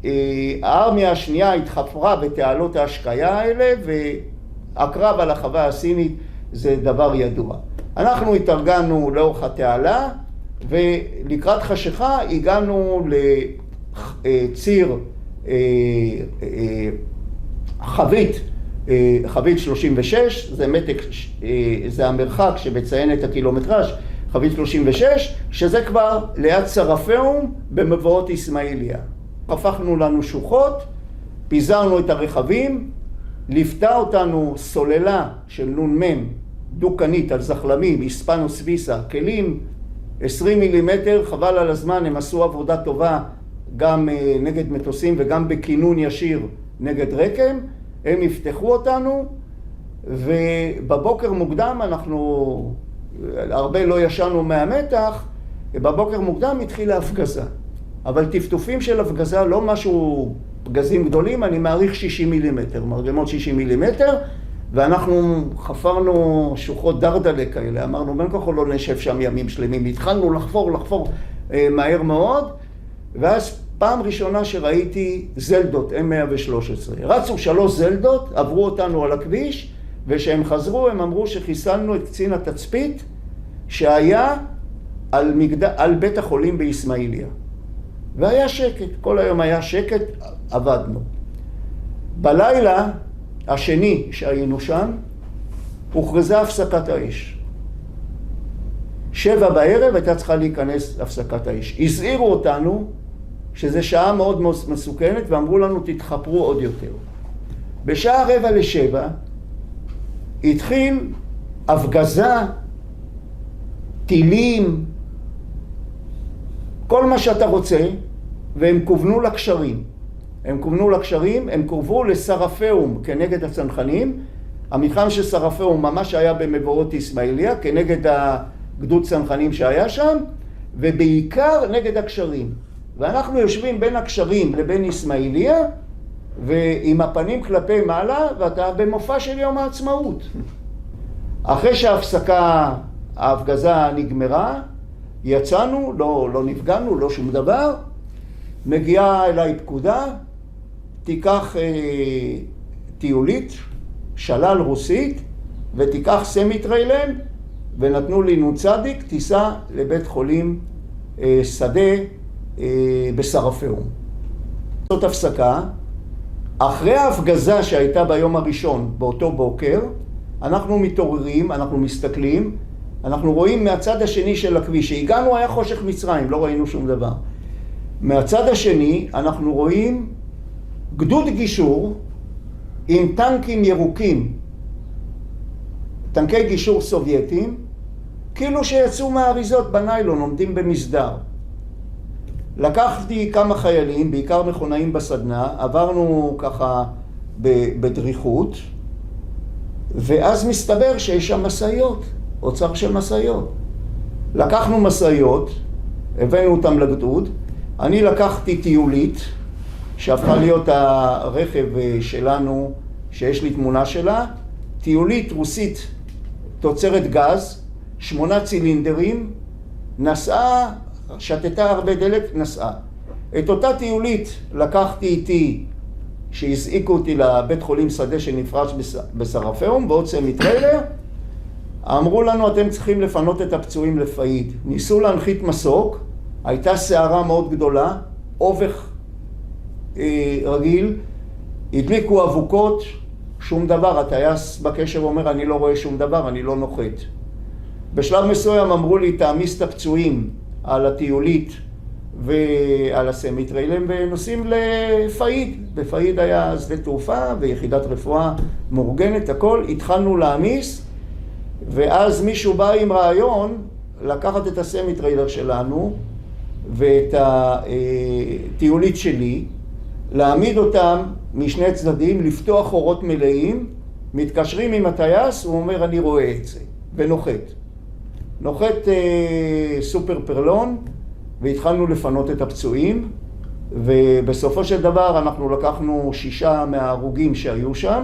והארמיה השנייה התחפרה בתעלות ההשקיה האלה, והקרב על החווה הסינית זה דבר ידוע. אנחנו התארגנו לאורך התעלה, ולקראת חשיכה הגענו לציר חבית 36, זה מתק, זה המרחק שמציין את הקילומטרז', חבית 36, שזה כבר ליד סרפאום במבואות אסמאעיליה. הפכנו לנו שוחות, פיזרנו את הרכבים, ליפתה אותנו סוללה של נ"מ דו-קנית על זחלמים, היספנו סוויסה, כלים 20 מילימטר, חבל על הזמן, הם עשו עבודה טובה גם נגד מטוסים וגם בכינון ישיר נגד רקם, הם יפתחו אותנו, ובבוקר מוקדם אנחנו, הרבה לא ישנו מהמתח, בבוקר מוקדם התחילה הפגזה. אבל טפטופים של הפגזה, לא משהו, פגזים גדולים, אני מעריך 60 מילימטר, מרגמות 60 מילימטר, ואנחנו חפרנו שוחות דרדלה כאלה, אמרנו, בין ככה לא נשב שם ימים שלמים, התחלנו לחפור מהר מאוד, ואז פעם ראשונה שראיתי זלדות M113. רצו 3 זלדות, עברו אותנו על הכביש, וכשהם חזרו הם אמרו שחיסלנו את קצין התצפית שהיה על בית החולים באסמאעיליה. והיה שקט, כל היום היה שקט, עבדנו. בלילה השני שהיינו שם, הוכרזה הפסקת האש. 7 בערב הייתה צריכה להיכנס הפסקת האש. הזהירו אותנו שזה שעה מאוד מסוכנת, ואמרו לנו תתחפרו עוד יותר. בשעה 6:45 התחיל הפגזה, טילים, כל מה שאתה רוצה, והם כוונו לקשרים. הם קרבו לסרפאום כנגד הצנחנים. המתחם של סרפאום ממש היה במבואות אסמאעיליה, כנגד הגדוד צנחנים שהיה שם, ובעיקר נגד הקשרים. ואנחנו יושבים בין הקשרים לבין אסמאעיליה, ועם הפנים כלפי מעלה, ואתה במופע של יום העצמאות. אחרי ההפגזה נגמרה, יצאנו, לא נפגענו, לא שום דבר, מגיעה אליי פקודה, תיקח טיולית, שלל רוסית, ותיקח סמיטריילן, ונתנו לי נ"צ, טיסה לבית חולים שדה בסרפאום. זאת הפסקה. אחרי ההפגזה שהייתה ביום הראשון, באותו בוקר, אנחנו מתעוררים, אנחנו מסתכלים, אנחנו רואים מהצד השני של הכביש, שהגענו היה חושך מצרים, לא ראינו שום דבר. מהצד השני אנחנו רואים גדוד גישור עם טנקים ירוקים, טנקי גישור סובייטים, כאילו שיצאו מהאריזות בניילון, עומדים במסדר. לקחתי כמה חיילים, בעיקר מכונאים בסדנה, עברנו ככה בדריכות, ואז מסתבר שיש שם מסעיות, אוצר של מסעיות. לקחנו מסעיות, הבאנו אותם לגדוד, אני לקחתי טיולית, שהפכה להיות הרכב שלנו, שיש לי תמונה שלה, טיולית רוסית תוצרת גז, 8 צילינדרים, נסעה, שתתה הרבה דלק, נסעה. את אותה טיולית לקחתי איתי, שהזעיקו אותי לבית חולים שדה שנפרש בסרפאום, בעוד סמיטריילר, אמרו לנו, אתם צריכים לפנות את הפצועים לפאיד. ניסו להנחית מסוק, הייתה סערה מאוד גדולה, אובך רגיל, הדליקו אבוקות, שום דבר. הטייס בקשר אומר, אני לא רואה שום דבר, אני לא נוחת. בשלב מסוים אמרו לי, תעמיס את הפצועים על הטיולית ועל הסמיטריילם ונוסעים לפאיד. בפאיד היה שדה תעופה ויחידת רפואה מאורגנת, הכל. התחלנו להעמיס, ואז מישהו בא עם רעיון לקחת את הסמיטריילר שלנו ואת הטיולית שלי, להעמיד אותם משני צדדים, לפתוח אורות מלאים, מתקשרים עם הטייס, הוא אומר אני רואה את זה, ונוחת. נוחת סופר פרלון, והתחלנו לפנות את הפצועים, ובסופו של דבר אנחנו לקחנו 6 מההרוגים שהיו שם,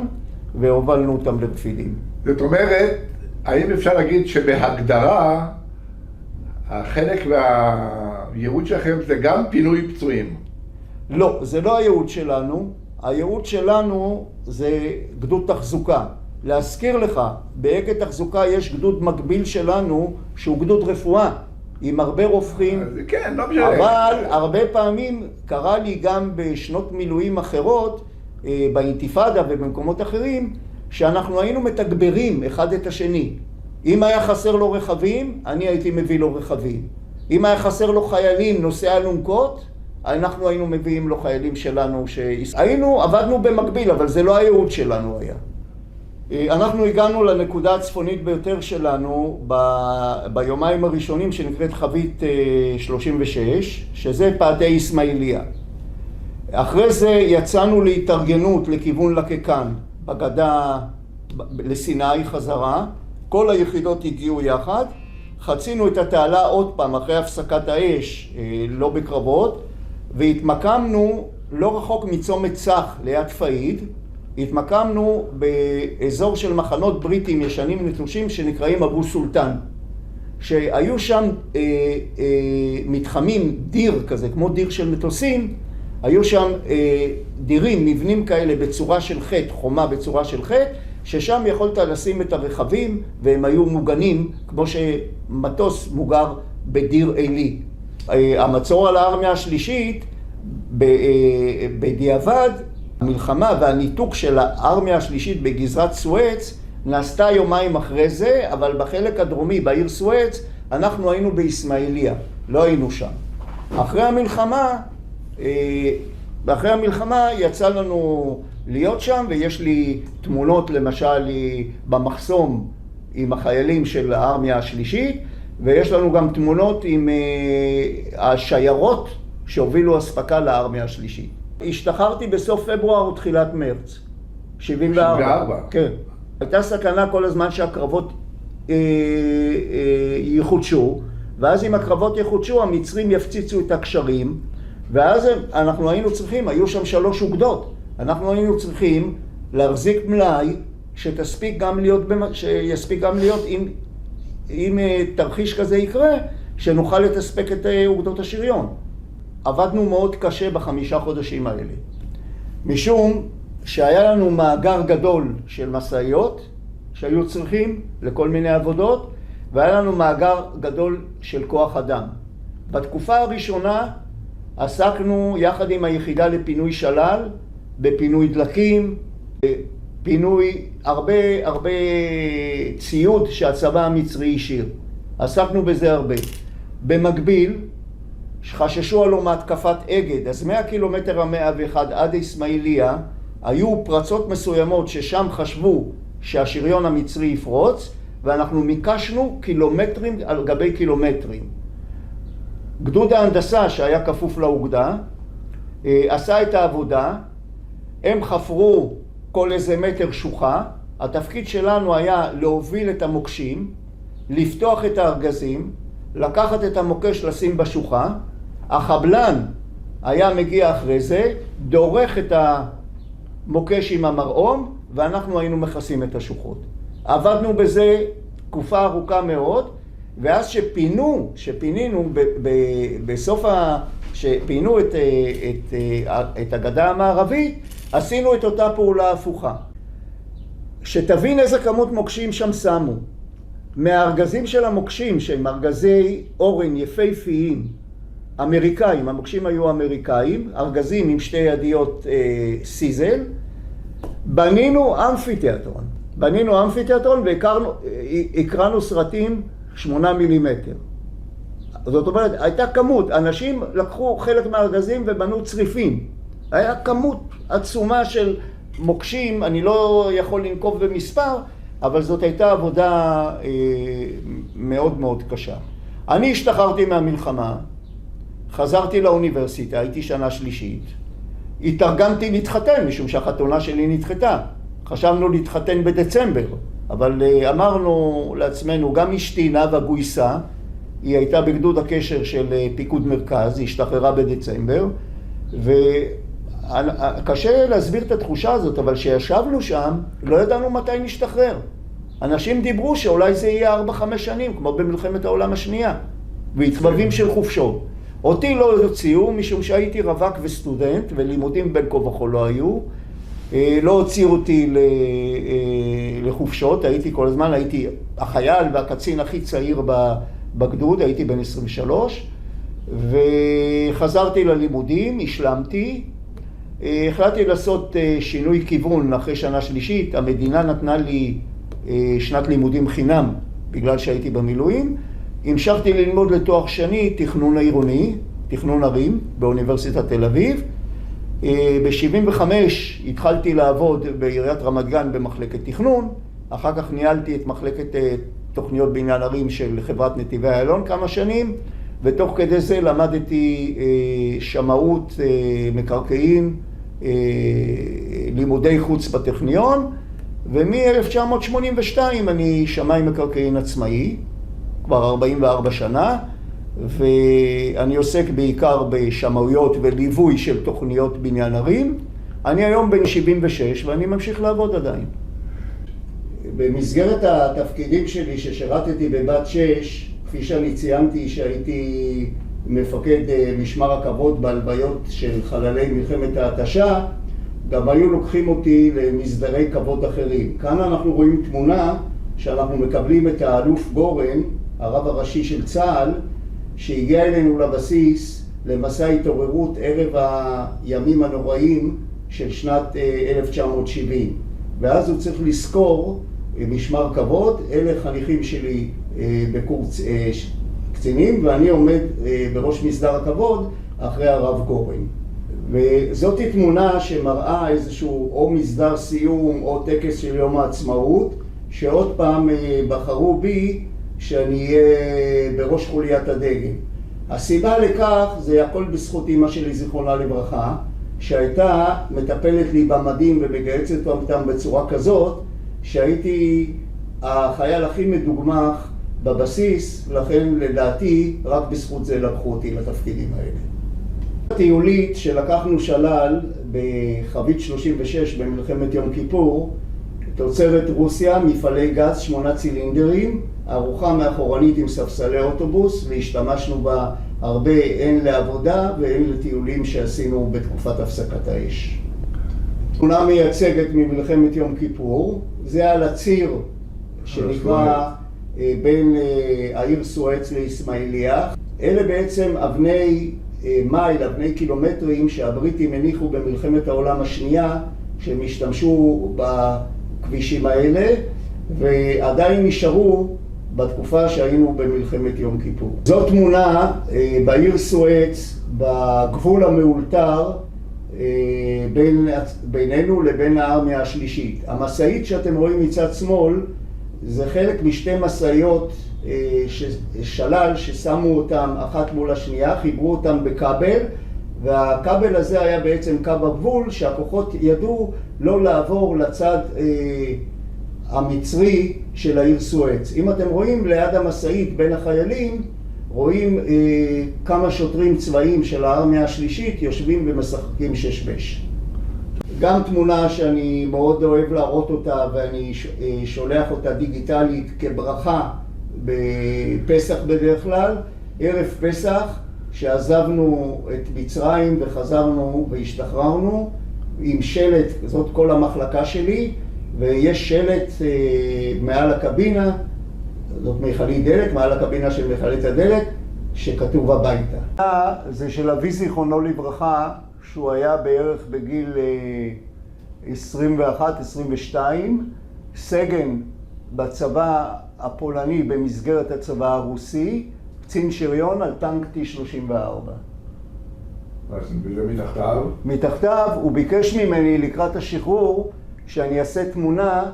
והובלנו אותם לרפידים. זאת אומרת, האם אפשר להגיד שבהגדרה, החלק והייעוד שלכם זה גם פינוי פצועים? לא, זה לא הייעוד שלנו. הייעוד שלנו זה גדוד תחזוקה. להזכיר לך, בהגה תחזוקה יש גדוד מקביל שלנו שהוא גדוד רפואה, עם הרבה רופאים. כן, לא משנה. אבל הרבה פעמים קרה לי גם בשנות מילואים אחרות, באינתיפאדה ובמקומות אחרים, שאנחנו היינו מתגברים אחד את השני. אם היה חסר לו רכבים, אני הייתי מביא לו רכבים. אם היה חסר לו חיילים נושאי אלונקות, אנחנו היינו מביאים לו חיילים שלנו עבדנו במקביל, אבל זה לא הייעוד שלנו היה. אנחנו הגענו לנקודה הצפונית ביותר שלנו ביומיים הראשונים שנקראת חבית 36, שזה פאתי אסמאעיליה. אחרי זה יצאנו להתארגנות לכיוון לקקן, בגדה לסיני חזרה. כל היחידות הגיעו יחד, חצינו את התעלה עוד פעם אחרי הפסקת האש, לא בקרבות, והתמקמנו לא רחוק מצומת צח ליד פאיד. התמקמנו באזור של מחנות בריטים ישנים נטושים שנקראים אבו סולטן, שהיו שם מתחמים, דיר כזה, כמו דיר של מטוסים, היו שם דירים, מבנים כאלה בצורה של חטא, חומה בצורה של חטא, ששם יכולת לשים את הרכבים והם היו מוגנים כמו שמטוס מוגר בדיר עילי. המצור על הארמיה השלישית בדיעבד, המלחמה והניתוק של הארמיה השלישית בגזרת סואץ נעשתה יומיים אחרי זה, אבל בחלק הדרומי בעיר סואץ אנחנו היינו באסמאעיליה, לא היינו שם. אחרי המלחמה יצא לנו להיות שם, ויש לי תמונות למשל במחסום עם החיילים של הארמיה השלישית, ויש לנו גם תמונות עם השיירות שהובילו אספקה לארמיה השלישית. השתחררתי בסוף פברואר ותחילת מרץ, 74. כן. הייתה סכנה כל הזמן שהקרבות יחודשו, ואז אם הקרבות יחודשו המצרים יפציצו את הקשרים, ואז אנחנו היינו צריכים, היו שם 3 אוגדות, אנחנו היינו צריכים להחזיק מלאי שיספיק גם להיות אם תרחיש כזה יקרה, שנוכל לתספק את אוגדות השריון. עבדנו מאוד קשה ב5 חודשים האלה, משום שהיה לנו מאגר גדול של משאיות שהיו צריכים לכל מיני עבודות, והיה לנו מאגר גדול של כוח אדם. בתקופה הראשונה עסקנו יחד עם היחידה לפינוי שלל, בפינוי דלקים, פינוי הרבה ציוד שהצבא המצרי השאיר. עסקנו בזה הרבה. במקביל, חששו עלו מהתקפת אגד, אז 100 קילומטר ה-101 עד אסמאעיליה, היו פרצות מסוימות ששם חשבו שהשריון המצרי יפרוץ, ואנחנו מיקשנו קילומטרים על גבי קילומטרים. גדוד ההנדסה שהיה כפוף לאוגדה, עשה את העבודה, הם חפרו כל איזה מטר שוחה, התפקיד שלנו היה להוביל את המוקשים, לפתוח את הארגזים, לקחת את המוקש לשים בשוחה, החבלן היה מגיע אחרי זה, דורך את המוקש עם המרעום, ואנחנו היינו מכסים את השוחות. עבדנו בזה תקופה ארוכה מאוד, ואז שפינינו בסוף שפינו את הגדה המערבית, עשינו את אותה פעולה הפוכה. שתבין איזה כמות מוקשים שם שמו. מהארגזים של המוקשים, שהם ארגזי אורן יפהפיים, אמריקאים, המוקשים היו אמריקאים, ארגזים עם 2 ידיות סיזל, בנינו אמפיתיאטרון והקרנו סרטים 8 מילימטר. זאת אומרת, הייתה כמות, אנשים לקחו חלק מהארגזים ובנו צריפים. היה כמות עצומה של מוקשים, אני לא יכול לנקוב במספר, אבל זאת הייתה עבודה מאוד מאוד קשה. אני השתחררתי מהמלחמה, חזרתי לאוניברסיטה, הייתי שנה שלישית, התארגנתי להתחתן, משום שהחתונה שלי נדחתה. חשבנו להתחתן בדצמבר, אבל אמרנו לעצמנו, גם אשתי נאוה גויסה, היא הייתה בגדוד הקשר של פיקוד מרכז, היא השתחררה בדצמבר, וקשה להסביר את התחושה הזאת, אבל כשישבנו שם, לא ידענו מתי נשתחרר. אנשים דיברו שאולי זה יהיה 4-5 שנים, כמו במלחמת העולם השנייה, והתבבים של חופשות. אותי לא הוציאו, משום שהייתי רווק וסטודנט, ולימודים בין כה וכה לא היו. לא הוציאו אותי לחופשות, הייתי כל הזמן, הייתי החייל והקצין הכי צעיר בגדוד, הייתי בן 23, וחזרתי ללימודים, השלמתי. החלטתי לעשות שינוי כיוון אחרי שנה שלישית. המדינה נתנה לי שנת לימודים חינם בגלל שהייתי במילואים. המשכתי ללמוד לתואר שני תכנון עירוני, תכנון ערים באוניברסיטת תל אביב. ב-75 התחלתי לעבוד בעיריית רמת גן במחלקת תכנון. אחר כך ניהלתי את מחלקת תוכניות בניין ערים של חברת נתיבי איילון כמה שנים. ותוך כדי זה למדתי שמאות מקרקעין, לימודי חוץ בטכניון, ומ-1982 אני שמאי מקרקעין עצמאי, כבר 44 שנה, ואני עוסק בעיקר בשמאויות וליווי של תוכניות בניין ערים. אני היום בן 76 ואני ממשיך לעבוד עדיין. במסגרת התפקידים שלי ששירתתי בבת 6, כפי שאני ציינתי שהייתי מפקד משמר הכבוד בהלוויות של חללי מלחמת ההתשה, גם היו לוקחים אותי למסדרי כבוד אחרים. כאן אנחנו רואים תמונה שאנחנו מקבלים את האלוף גורן, הרב הראשי של צה"ל, שהגיע אלינו לבסיס למסע התעוררות ערב הימים הנוראים של שנת 1970. ואז הוא צריך לזכור משמר כבוד, אלה חניכים שלי בקורס קצינים, ואני עומד בראש מסדר הכבוד אחרי הרב גורן. וזאת תמונה שמראה איזשהו או מסדר סיום או טקס של יום העצמאות, שעוד פעם בחרו בי שאני אהיה בראש חוליית הדגל. הסיבה לכך זה הכל בזכות אמא שלי זיכרונה לברכה, שהייתה מטפלת לי במדים ומגייצת אותם בצורה כזאת, שהייתי החייל הכי מדוגמח בבסיס, לכן לדעתי רק בזכות זה לקחו אותי לתפקידים האלה. הטיולית שלקחנו שלל בחבית 36 במלחמת יום כיפור, תוצרת רוסיה, מפעלי גז 8 צילינדרים, ארוחה מאחורנית עם ספסלי אוטובוס, והשתמשנו בה הרבה הן לעבודה והן לטיולים שעשינו בתקופת הפסקת האש. תמונה מייצגת ממלחמת יום כיפור, זה על הציר שנקרא בין העיר סואץ לאסמאעיליה. אלה בעצם אבני מייל, אבני קילומטרים שהבריטים הניחו במלחמת העולם השנייה, שהם השתמשו בכבישים האלה, ועדיין נשארו בתקופה שהיינו במלחמת יום כיפור. זו תמונה בעיר סואץ, בגבול המאולתר, בינינו לבין הארמיה השלישית. המשאית שאתם רואים מצד שמאל זה חלק משתי משאיות שלל ששמו אותם אחת מול השנייה, חיברו אותם בכבל, והכבל הזה היה בעצם קו הגבול שהכוחות ידעו לא לעבור לצד המצרי של העיר סואץ. אם אתם רואים ליד המשאית בין החיילים, רואים כמה שוטרים צבאיים של הארמיה השלישית יושבים ומשחקים שש-בש. גם תמונה שאני מאוד אוהב להראות אותה ואני שולח אותה דיגיטלית כברכה בפסח בדרך כלל, ערב פסח שעזבנו את מצרים וחזרנו והשתחררנו עם שלט, זאת כל המחלקה שלי, ויש שלט מעל הקבינה, זאת מכלית דלק, מעל הקבינה של מכלית הדלק, שכתוב הביתה. זה של אבי זיכרונו לברכה, שהוא היה בערך בגיל 21-22, סגן בצבא הפולני במסגרת הצבא הרוסי, קצין שריון על טנק T-34. וזה מתחתיו? מתחתיו, הוא ביקש ממני לקראת השחרור שאני אעשה תמונה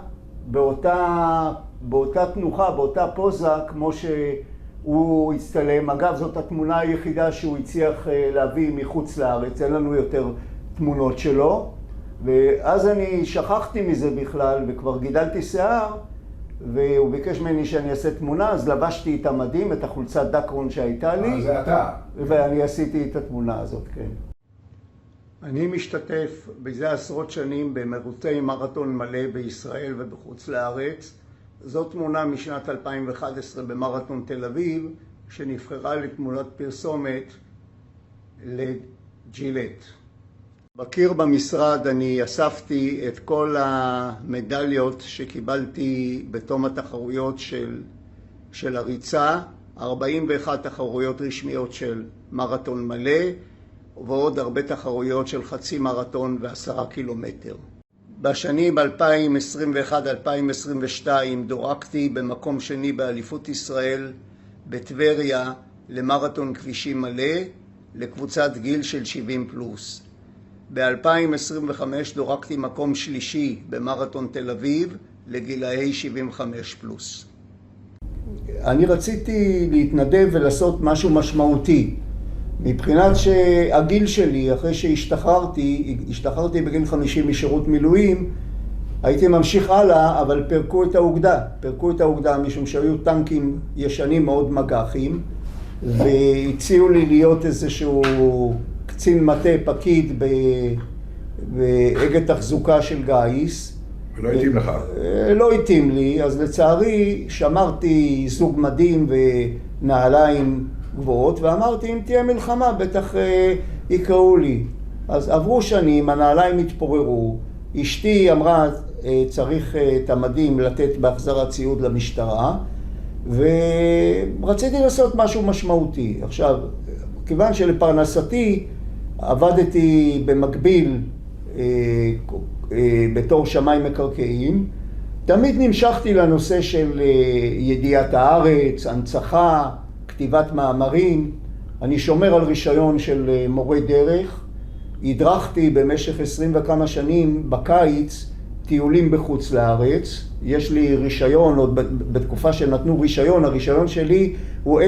באותה תנוחה, באותה פוזה, כמו שהוא הצטלם. אגב, זאת התמונה היחידה שהוא הצליח להביא מחוץ לארץ, אין לנו יותר תמונות שלו. ואז אני שכחתי מזה בכלל, וכבר גידלתי שיער, והוא ביקש ממני שאני אעשה תמונה, אז לבשתי את המדים, את החולצת דקרון שהייתה לי. זה אתה. ואני עשיתי את התמונה הזאת, כן. אני משתתף בזה עשרות שנים במרוצי מרתון מלא בישראל ובחוץ לארץ, זאת תמונה משנת 2011 במרתון תל אביב, שנבחרה לתמונת פרסומת לג'ילט. בקיר במשרד אני אספתי את כל המדליות שקיבלתי בתום התחרויות של הריצה, 41 תחרויות רשמיות של מרתון מלא, ועוד הרבה תחרויות של חצי מרתון ו10 קילומטר. בשנים 2021-2022 דורקתי במקום שני באליפות ישראל בטבריה למרתון כבישים מלא לקבוצת גיל של 70 פלוס. ב-2025 דורקתי מקום שלישי במרתון תל אביב לגילאי 75 פלוס. אני רציתי להתנדב ולעשות משהו משמעותי. מבחינת שהגיל שלי, אחרי שהשתחררתי בגיל 50 משירות מילואים, הייתי ממשיך הלאה, אבל פרקו את האוגדה משום שהיו טנקים ישנים מאוד מגחים, והציעו לי להיות איזשהו קצין מטה פקיד בהגה תחזוקה של גייס. ולא התאים לך? לא התאים לי, אז לצערי שמרתי זוג מדים ונעליים גבוהות, ואמרתי, אם תהיה מלחמה, בטח יקראו לי. אז עברו שנים, הנעליים התפוררו, אשתי אמרה, צריך את המדים לתת בהחזרת ציוד למשטרה, ורציתי לעשות משהו משמעותי. עכשיו, כיוון שלפרנסתי עבדתי במקביל בתור שמאי מקרקעין, תמיד נמשכתי לנושא של ידיעת הארץ, הנצחה, כתיבת מאמרים. אני שומר על רישיון של מורה דרך. הדרכתי במשך 20 וכמה שנים בקיץ טיולים בחוץ לארץ. יש לי רישיון, עוד בתקופה שנתנו רישיון, הרישיון שלי הוא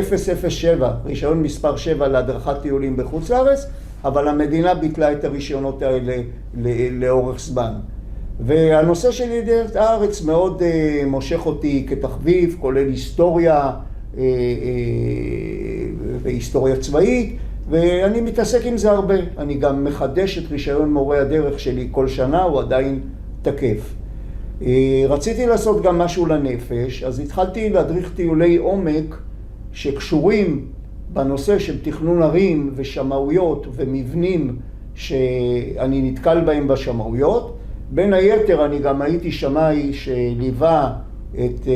007, רישיון מספר 7 להדרכת טיולים בחוץ לארץ, אבל המדינה ביטלה את הרישיונות האלה לאורך זמן. והנושא של ידיעת הארץ מאוד מושך אותי כתחביב, כולל היסטוריה והיסטוריה צבאית, ואני מתעסק עם זה הרבה. אני גם מחדש את רישיון מורה הדרך שלי כל שנה, הוא עדיין תקף. רציתי לעשות גם משהו לנפש, אז התחלתי להדריך טיולי עומק שקשורים בנושא של תכנון ערים ושמאויות ומבנים שאני נתקל בהם בשמאויות. בין היתר אני גם הייתי שמאי שליווה את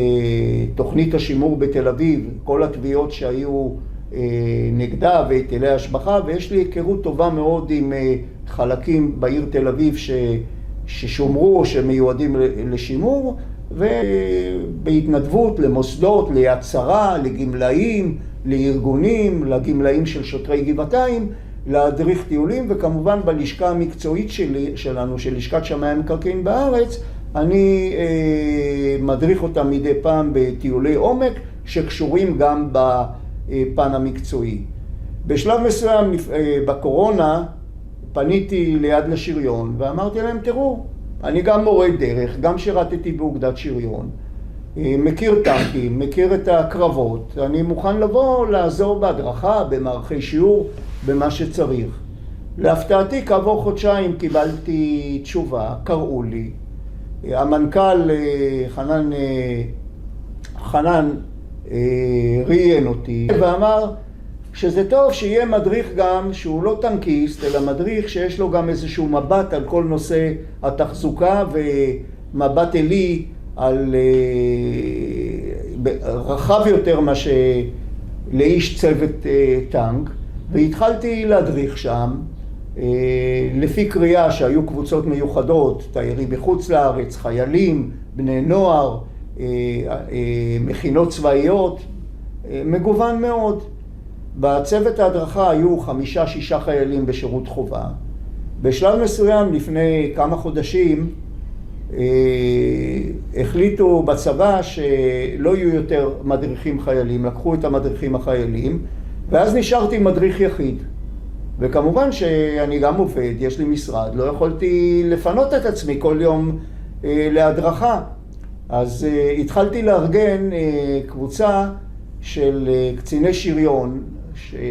תוכנית השימור בתל אביב, כל התביעות שהיו נגדה והיטלי השבחה, ויש לי היכרות טובה מאוד עם חלקים בעיר תל אביב ששומרו, שמיועדים לשימור, ובהתנדבות למוסדות, ליצרה, לגמלאים, לארגונים, לגמלאים של שוטרי גבעתיים, להדריך טיולים, וכמובן בלשכה המקצועית שלנו, של לשכת שמאי המקרקעין בארץ, אני מדריך אותם מדי פעם בטיולי עומק שקשורים גם בפן המקצועי. בשלב מסוים בקורונה פניתי ליד לשריון ואמרתי להם, תראו, אני גם מורה דרך, גם שירתתי באוגדת שריון, מכיר טנקים, מכיר את הקרבות, אני מוכן לבוא לעזור בהדרכה, במערכי שיעור, במה שצריך. להפתעתי, כעבור חודשיים קיבלתי תשובה, קראו לי. המנכ"ל חנן ראיין אותי ואמר שזה טוב שיהיה מדריך גם שהוא לא טנקיסט, אלא מדריך שיש לו גם איזשהו מבט על כל נושא התחזוקה ומבט אלי על רחב יותר מה שלאיש צוות טנק, והתחלתי להדריך שם לפי קריאה שהיו קבוצות מיוחדות, תיירים בחוץ לארץ, חיילים, בני נוער, מכינות צבאיות, מגוון מאוד. בצוות ההדרכה היו 5-6 חיילים בשירות חובה. בשלב מסוים לפני כמה חודשים החליטו בצבא שלא יהיו יותר מדריכים חיילים, לקחו את המדריכים החיילים, ואז נשארתי מדריך יחיד. וכמובן שאני גם עובד, יש לי משרד, לא יכולתי לפנות את עצמי כל יום להדרכה. אז התחלתי לארגן קבוצה של קציני שריון,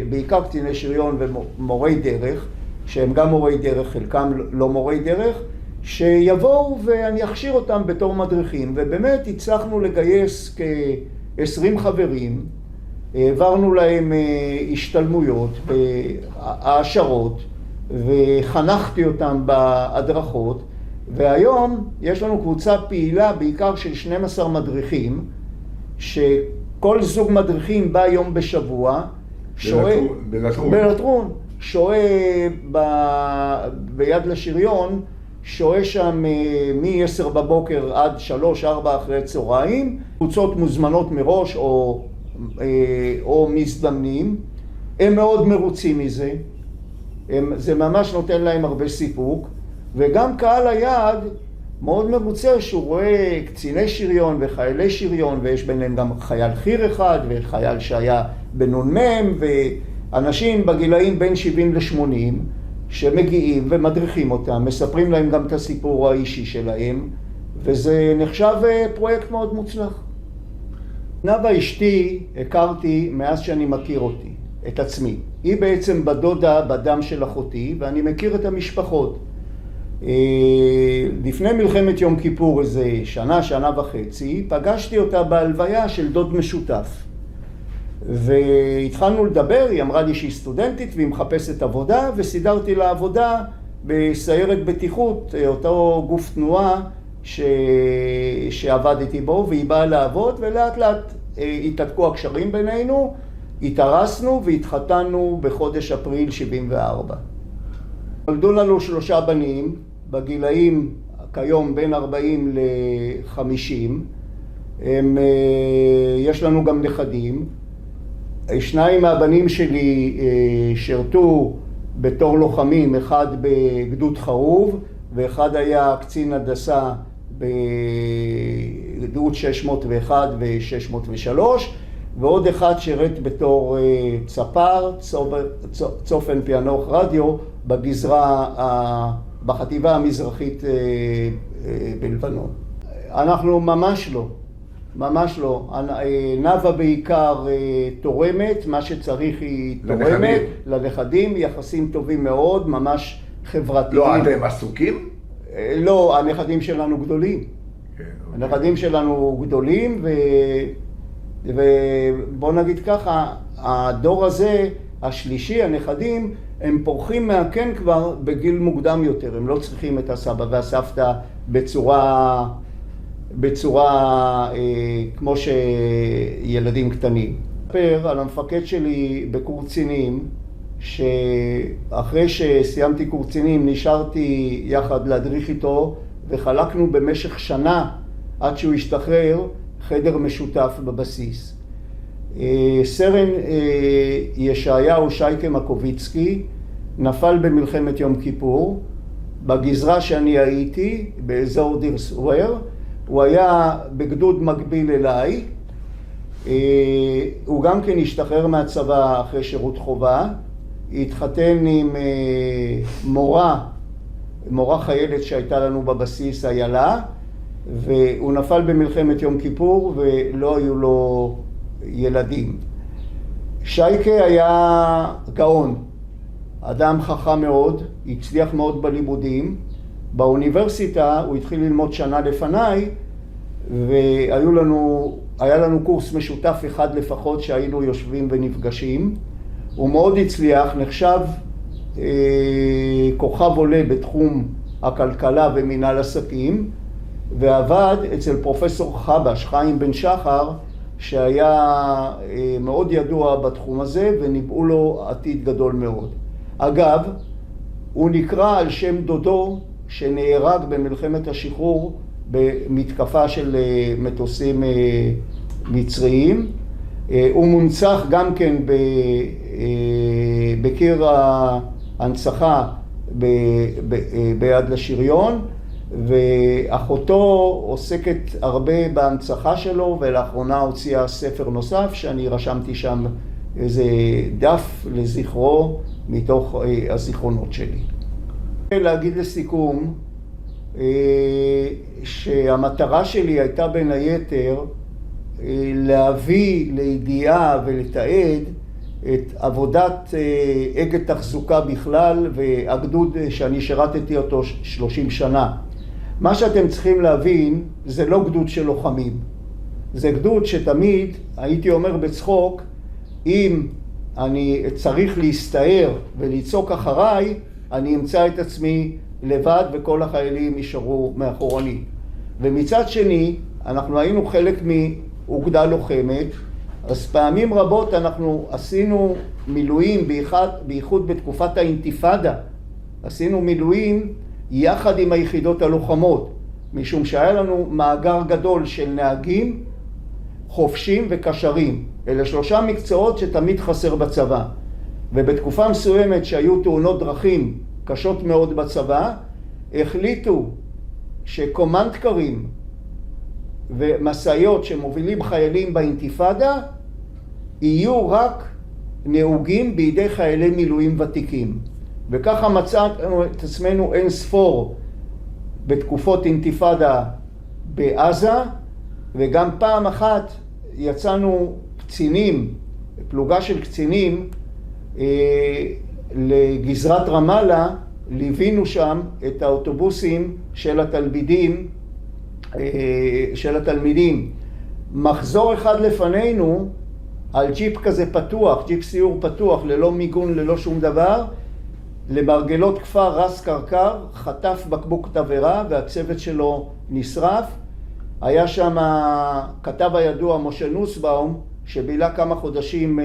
בעיקר קציני שריון ומורי דרך, שהם גם מורי דרך, חלקם לא מורי דרך, שיבואו ואני אכשיר אותם בתור מדריכים. ובאמת הצלחנו לגייס כ-20 חברים, העברנו להם השתלמויות והעשרות, וחנכתי אותם בהדרכות, והיום יש לנו קבוצה פעילה בעיקר של 12 מדריכים, שכל זוג מדריכים בא יום בשבוע, בלטרון, שוהה ביד לשריון, שוהה שם מ-10 בבוקר עד 3-4 אחרי צהריים, קבוצות מוזמנות מראש או מזדמנים, הם מאוד מרוצים מזה, זה ממש נותן להם הרבה סיפוק, וגם קהל היעד מאוד מרוצה שהוא רואה קציני שריון וחיילי שריון, ויש ביניהם גם חייל חי"ר אחד וחייל שהיה בנ"מ, ואנשים בגילאים בין 70 ל-80 שמגיעים ומדריכים אותם, מספרים להם גם את הסיפור האישי שלהם, וזה נחשב פרויקט מאוד מוצלח. נאוה אשתי הכרתי מאז שאני מכיר אותי, את עצמי. היא בעצם בדודה בדם של אחותי, ואני מכיר את המשפחות. לפני מלחמת יום כיפור איזה שנה וחצי, פגשתי אותה בהלוויה של דוד משותף. והתחלנו לדבר, היא אמרה לי שהיא סטודנטית והיא מחפשת עבודה, וסידרתי לה עבודה בסיירת בטיחות, אותו גוף תנועה שעבדתי בו, והיא באה לעבוד, ולאט לאט התעתקו הקשרים בינינו, התארסנו והתחתנו בחודש אפריל 74. נולדו לנו 3 בנים, בגילאים כיום בין 40 ל-50, יש לנו גם נכדים. 2 מהבנים שלי שרתו בתור לוחמים, אחד בגדוד חרוב, ואחד היה קצין הנדסה בגדוד 601 ו-603, ועוד אחד שירת בתור צפר, צופן פענוח רדיו, בגזרה, בחטיבה המזרחית בלבנון. אנחנו ממש לא. נאוה בעיקר תורמת, מה שצריך היא תורמת. לנכדים, יחסים טובים מאוד, ממש חברתיים. לא, אתם עסוקים? לא, הנכדים שלנו גדולים. הנכדים שלנו גדולים, ובוא נגיד ככה, הדור הזה, השלישי, הנכדים, הם פורחים מהקן כבר בגיל מוקדם יותר. הם לא צריכים את הסבא והסבתא בצורה כמו שילדים קטנים. אספר על המפקד שלי בקורס קצינים, שאחרי שסיימתי קורס קצינים נשארתי יחד להדריך איתו, וחלקנו במשך שנה עד שהוא השתחרר חדר משותף בבסיס. סרן ישעיהו שייקה מקוביצקי נפל במלחמת יום כיפור, בגזרה שאני הייתי, באזור דיר סואר. הוא היה בגדוד מקביל אליי, הוא גם כן השתחרר מהצבא אחרי שירות חובה, התחתן עם מורה חיילת שהייתה לנו בבסיס, איילה, והוא נפל במלחמת יום כיפור ולא היו לו ילדים. שייקה היה גאון, אדם חכם מאוד, הצליח מאוד בלימודים. באוניברסיטה הוא התחיל ללמוד שנה לפניי, והיה לנו קורס משותף אחד לפחות שהיינו יושבים ונפגשים. הוא מאוד הצליח, נחשב כוכב עולה בתחום הכלכלה ומנהל עסקים, ועבד אצל פרופסור חבש, חיים בן שחר, שהיה מאוד ידוע בתחום הזה, וניבאו לו עתיד גדול מאוד. אגב, הוא נקרא על שם דודו שנהרג במלחמת השחרור במתקפה של מטוסים מצריים. הוא מונצח גם כן בקיר ההנצחה ביד לשריון, ואחותו עוסקת הרבה בהנצחה שלו, ולאחרונה הוציאה ספר נוסף שאני רשמתי שם איזה דף לזכרו מתוך הזיכרונות שלי. להגיד לסיכום שהמטרה שלי הייתה בין היתר להביא לידיעה ולתעד את עבודת אגד תחזוקה בכלל, והגדוד שאני שירתתי אותו 30 שנה מה שאתם צריכים להבין, זה לא גדוד של לוחמים. זה גדוד שתמיד, הייתי אומר בצחוק, אם אני צריך להסתער ולצעוק אחריי, אני אמצא את עצמי לבד וכל החיילים יישארו מאחורני. ומצד שני, אנחנו היינו חלק מאוגדה לוחמת, אז פעמים רבות אנחנו עשינו מילואים, בייחוד בתקופת האינתיפאדה, עשינו מילואים יחד עם היחידות הלוחמות, משום שהיה לנו מאגר גדול של נהגים, חופשים וקשרים. אלה 3 מקצועות שתמיד חסר בצבא. ובתקופה מסוימת שהיו תאונות דרכים קשות מאוד בצבא, החליטו שקומנדקרים ומסעיות שמובילים חיילים באינתיפאדה יהיו רק נהוגים בידי חיילי מילואים ותיקים. וככה מצאנו את עצמנו אין ספור בתקופות אינתיפאדה בעזה, וגם פעם אחת יצאנו קצינים, פלוגה של קצינים, לגזרת רמאללה, ליווינו שם את האוטובוסים של התלמידים. מחזור אחד לפנינו, על ג'יפ כזה פתוח, ג'יפ סיור פתוח, ללא מיגון, ללא שום דבר, למרגלות כפר רס קרקר, חטף בקבוק תבערה והצוות שלו נשרף. היה שם כתב הידוע משה נוסבאום, שבילה כמה חודשים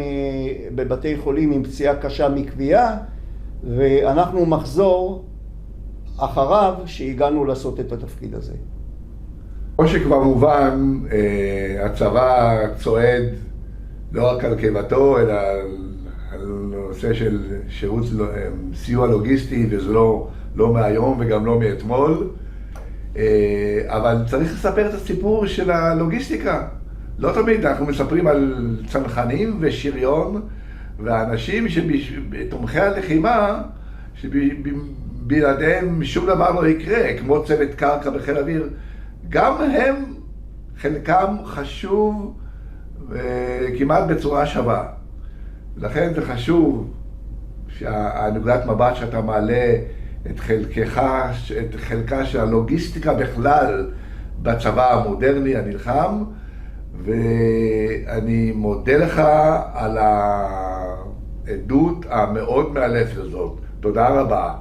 בבתי חולים עם פציעה קשה מכוויה, ואנחנו מחזור אחריו שהגענו לעשות את התפקיד הזה. כמו שכבר מובן, הצבא צועד לא רק על קיבתו, אלא על נושא של שירות סיוע לוגיסטי, וזה לא מהיום וגם לא מאתמול. אבל צריך לספר את הסיפור של הלוגיסטיקה. לא תמיד אנחנו מספרים על צנחנים ושריון ואנשים שבתומכי הלחימה שבלעדיהם שום דבר לא יקרה, כמו צוות קרקע בחיל האוויר. גם הם, חלקם חשוב כמעט בצורה שווה. לכן זה חשוב שהנקודת מבט שאתה מעלה את חלקה של הלוגיסטיקה בכלל בצבא המודרני הנלחם, ואני מודה לך על העדות המאוד מאלפת הזאת. תודה רבה.